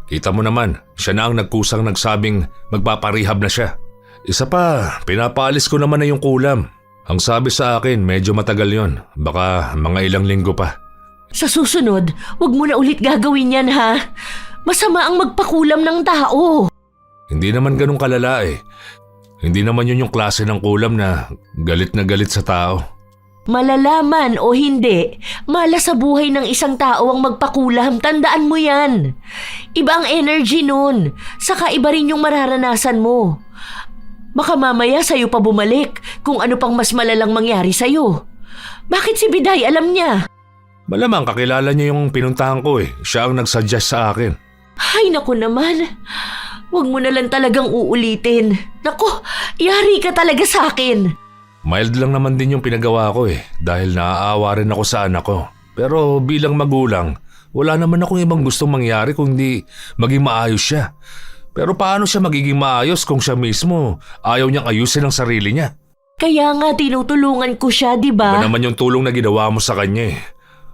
Kita mo naman, siya na ang nagkusang nagsabing magpaparehab na siya. Isa pa, pinapaalis ko naman na yung kulam. Ang sabi sa akin, medyo matagal yon. Baka mga ilang linggo pa. Sa susunod, wag mo na ulit gagawin yan, ha? Masama ang magpakulam ng tao. Hindi naman ganun kalala Hindi naman yun yung klase ng kulam na galit sa tao. Malalaman o hindi, mala sa buhay ng isang tao ang magpakulam. Tandaan mo yan. Iba ang energy nun. Saka iba rin yung mararanasan mo. Baka mamaya sa'yo pa bumalik kung ano pang mas malalang mangyari sa'yo. Bakit si Biday alam niya? Malamang kakilala niya yung pinuntahan ko Siya ang nagsuggest sa akin. Ay naku naman. Huwag mo na lang talagang uulitin. Naku, yari ka talaga sa akin. Mild lang naman din yung pinagawa ko dahil naaawa rin ako sa anak ko. Pero bilang magulang, wala naman akong ibang gustong mangyari kundi maging maayos siya. Pero paano siya magiging maayos kung siya mismo ayaw niyang ayusin ang sarili niya? Kaya nga tinutulungan ko siya, di Iba ba? naman yung tulong na ginawa mo sa kanya eh.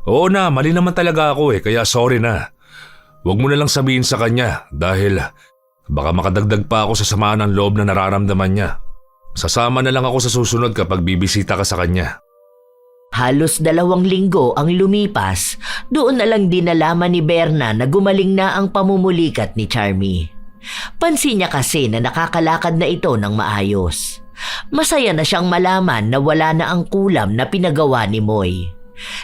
Oo na, mali naman talaga ako eh, kaya sorry na. Huwag mo na lang sabihin sa kanya dahil baka makadagdag pa ako sa samaan ng loob na nararamdaman niya. Sasama na lang ako sa susunod kapag bibisita ka sa kanya. Halos 2 linggo ang lumipas, doon na lang din nalaman ni Berna na gumaling na ang pamumulikat ni Charmy. Pansin niya kasi na nakakalakad na ito ng maayos. Masaya na siyang malaman na wala na ang kulam na pinagawa ni Moy.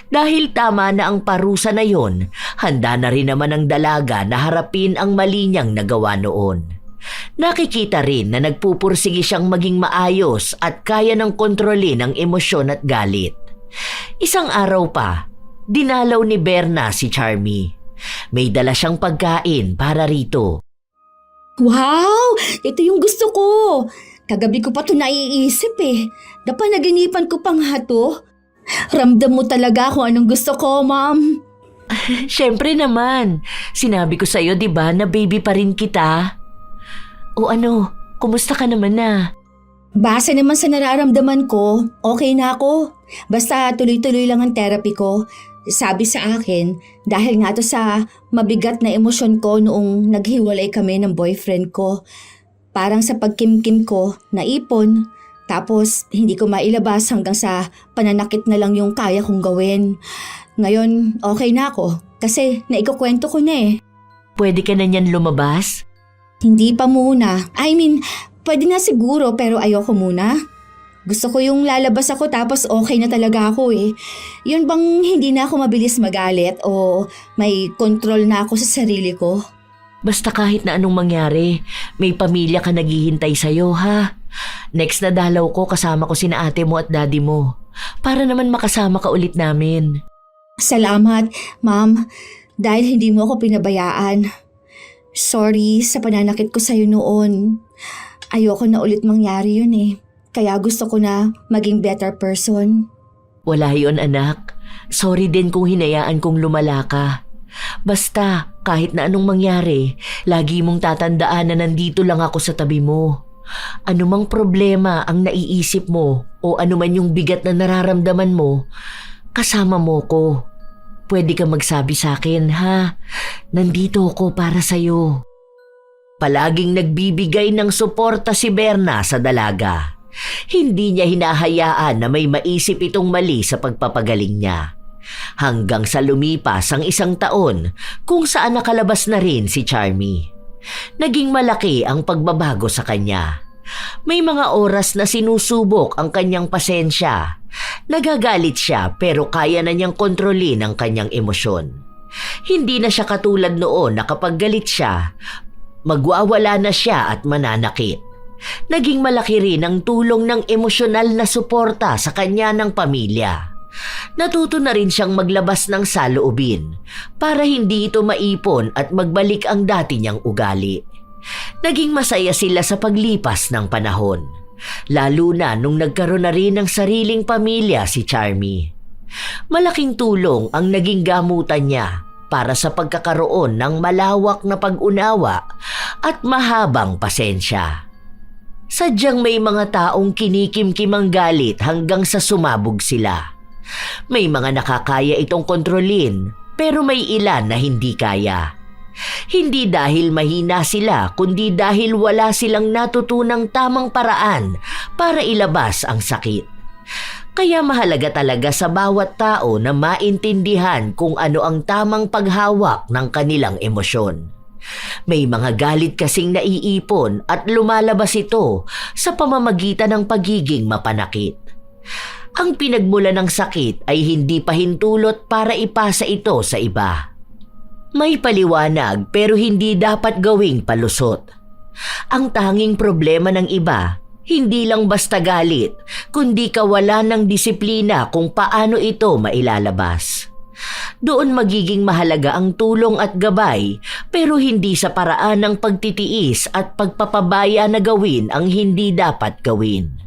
Dahil tama na ang parusa na yon, handa na rin naman ang dalaga na harapin ang mali niyang nagawa noon. Nakikita rin na nagpupursige siyang maging maayos at kaya ng kontrolin ang emosyon at galit. Isang araw pa, dinalaw ni Berna si Charmy. May dala siyang pagkain para rito. Wow! Ito yung gusto ko. Kagabi ko pa ito naiisip eh. Napanaginipan ko pa nga to. Ramdam mo talaga kung anong gusto ko, Ma'am. Siyempre naman, sinabi ko sa'yo 'di ba na baby pa rin kita? O ano, kumusta ka naman na? Base naman sa nararamdaman ko, okay na ako. Basta tuloy-tuloy lang ang therapy ko. Sabi sa akin, dahil nga to sa mabigat na emosyon ko noong naghiwalay kami ng boyfriend ko. Parang sa pagkimkim ko, naipon. Tapos hindi ko mailabas hanggang sa pananakit na lang yung kaya kong gawin. Ngayon, okay na ako kasi naikukwento ko na eh. Pwede ka na niyan lumabas? Hindi pa muna. Pwede na siguro pero ayoko muna. Gusto ko yung lalabas ako tapos okay na talaga ako eh. Yun bang hindi na ako mabilis magalit o may control na ako sa sarili ko? Basta kahit na anong mangyari, may pamilya ka naghihintay sa'yo ha. Next na dalaw ko kasama ko sina ate mo at daddy mo. Para naman makasama ka ulit namin. Salamat, Ma'am, dahil hindi mo ako pinabayaan. Sorry sa pananakit ko sa'yo noon. Ayoko na ulit mangyari yun eh. Kaya gusto ko na maging better person. Wala yun anak. Sorry din kung hinayaan kong lumala ka. Basta kahit na anong mangyari, lagi mong tatandaan na nandito lang ako sa tabi mo. Anumang problema ang naiisip mo o anuman yung bigat na nararamdaman mo, kasama mo ko. Pwede ka magsabi sa akin ha. Nandito ako para sa'yo. Palaging nagbibigay ng suporta si Berna sa dalaga. Hindi niya hinahayaan na may maisip itong mali sa pagpapagaling niya. Hanggang sa lumipas ang 1 taon kung saan nakalabas na rin si Charmy. Naging malaki ang pagbabago sa kanya. May mga oras na sinusubok ang kanyang pasensya. Nagagalit siya pero kaya na niyang kontrolin ang kanyang emosyon. Hindi na siya katulad noon na kapag galit siya, magwawala na siya at mananakit. Naging malaki rin ang tulong ng emosyonal na suporta sa kanya ng pamilya. Natuto na rin siyang maglabas ng saloobin para hindi ito maipon at magbalik ang dati niyang ugali. Naging masaya sila sa paglipas ng panahon, lalo na nung nagkaroon na rin ng sariling pamilya si Charmy. Malaking tulong ang naging gamutan niya para sa pagkakaroon ng malawak na pag-unawa at mahabang pasensya. Sadyang may mga taong kinikimkim ang galit hanggang sa sumabog sila. May mga nakakaya itong kontrolin pero may ilan na hindi kaya. Hindi dahil mahina sila kundi dahil wala silang natutunang tamang paraan para ilabas ang sakit. Kaya mahalaga talaga sa bawat tao na maintindihan kung ano ang tamang paghawak ng kanilang emosyon. May mga galit kasing naiipon at lumalabas ito sa pamamagitan ng pagiging mapanakit. Ang pinagmula ng sakit ay hindi pahintulot para ipasa ito sa iba. May paliwanag pero hindi dapat gawing palusot. Ang tanging problema ng iba, hindi lang basta galit, kundi kawalan ng disiplina kung paano ito mailalabas. Doon magiging mahalaga ang tulong at gabay pero hindi sa paraan ng pagtitiis at pagpapabaya na gawin ang hindi dapat gawin.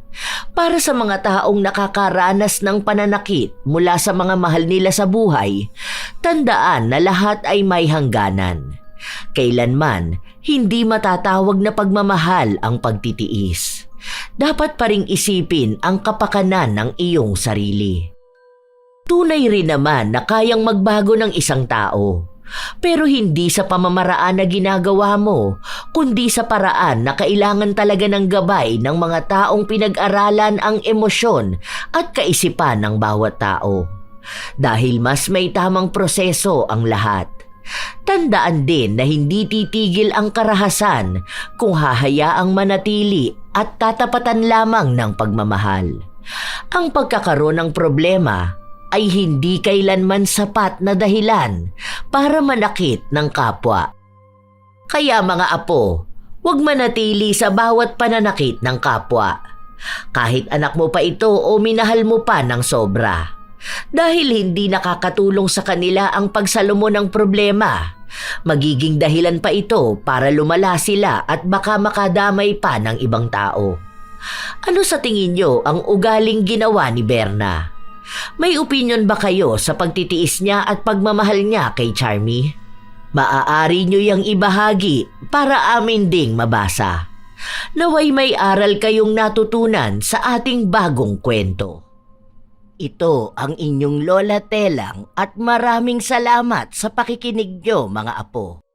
Para sa mga taong nakakaranas ng pananakit mula sa mga mahal nila sa buhay, tandaan na lahat ay may hangganan. Kailanman, hindi matatawag na pagmamahal ang pagtitiis. Dapat pa ring isipin ang kapakanan ng iyong sarili. Tunay rin naman na kayang magbago ng isang tao. Pero hindi sa pamamaraan na ginagawa mo, kundi sa paraan na kailangan talaga ng gabay ng mga taong pinag-aralan ang emosyon at kaisipan ng bawat tao. Dahil mas may tamang proseso ang lahat. Tandaan din na hindi titigil ang karahasan kung hahayaang manatili at tatapatan lamang ng pagmamahal. Ang pagkakaroon ng problema ay hindi kailanman sapat na dahilan para manakit ng kapwa. Kaya mga apo, huwag manatili sa bawat pananakit ng kapwa. Kahit anak mo pa ito o minahal mo pa ng sobra. Dahil hindi nakakatulong sa kanila ang pagsalo mo ng problema, magiging dahilan pa ito para lumala sila at baka makadamay pa ng ibang tao. Ano sa tingin nyo ang ugaling ginawa ni Berna? May opinyon ba kayo sa pagtitiis niya at pagmamahal niya kay Charmy? Maaari nyo yang ibahagi para amin ding mabasa. Naway may aral kayong natutunan sa ating bagong kwento. Ito ang inyong Lola Telang at maraming salamat sa pakikinig nyo mga apo.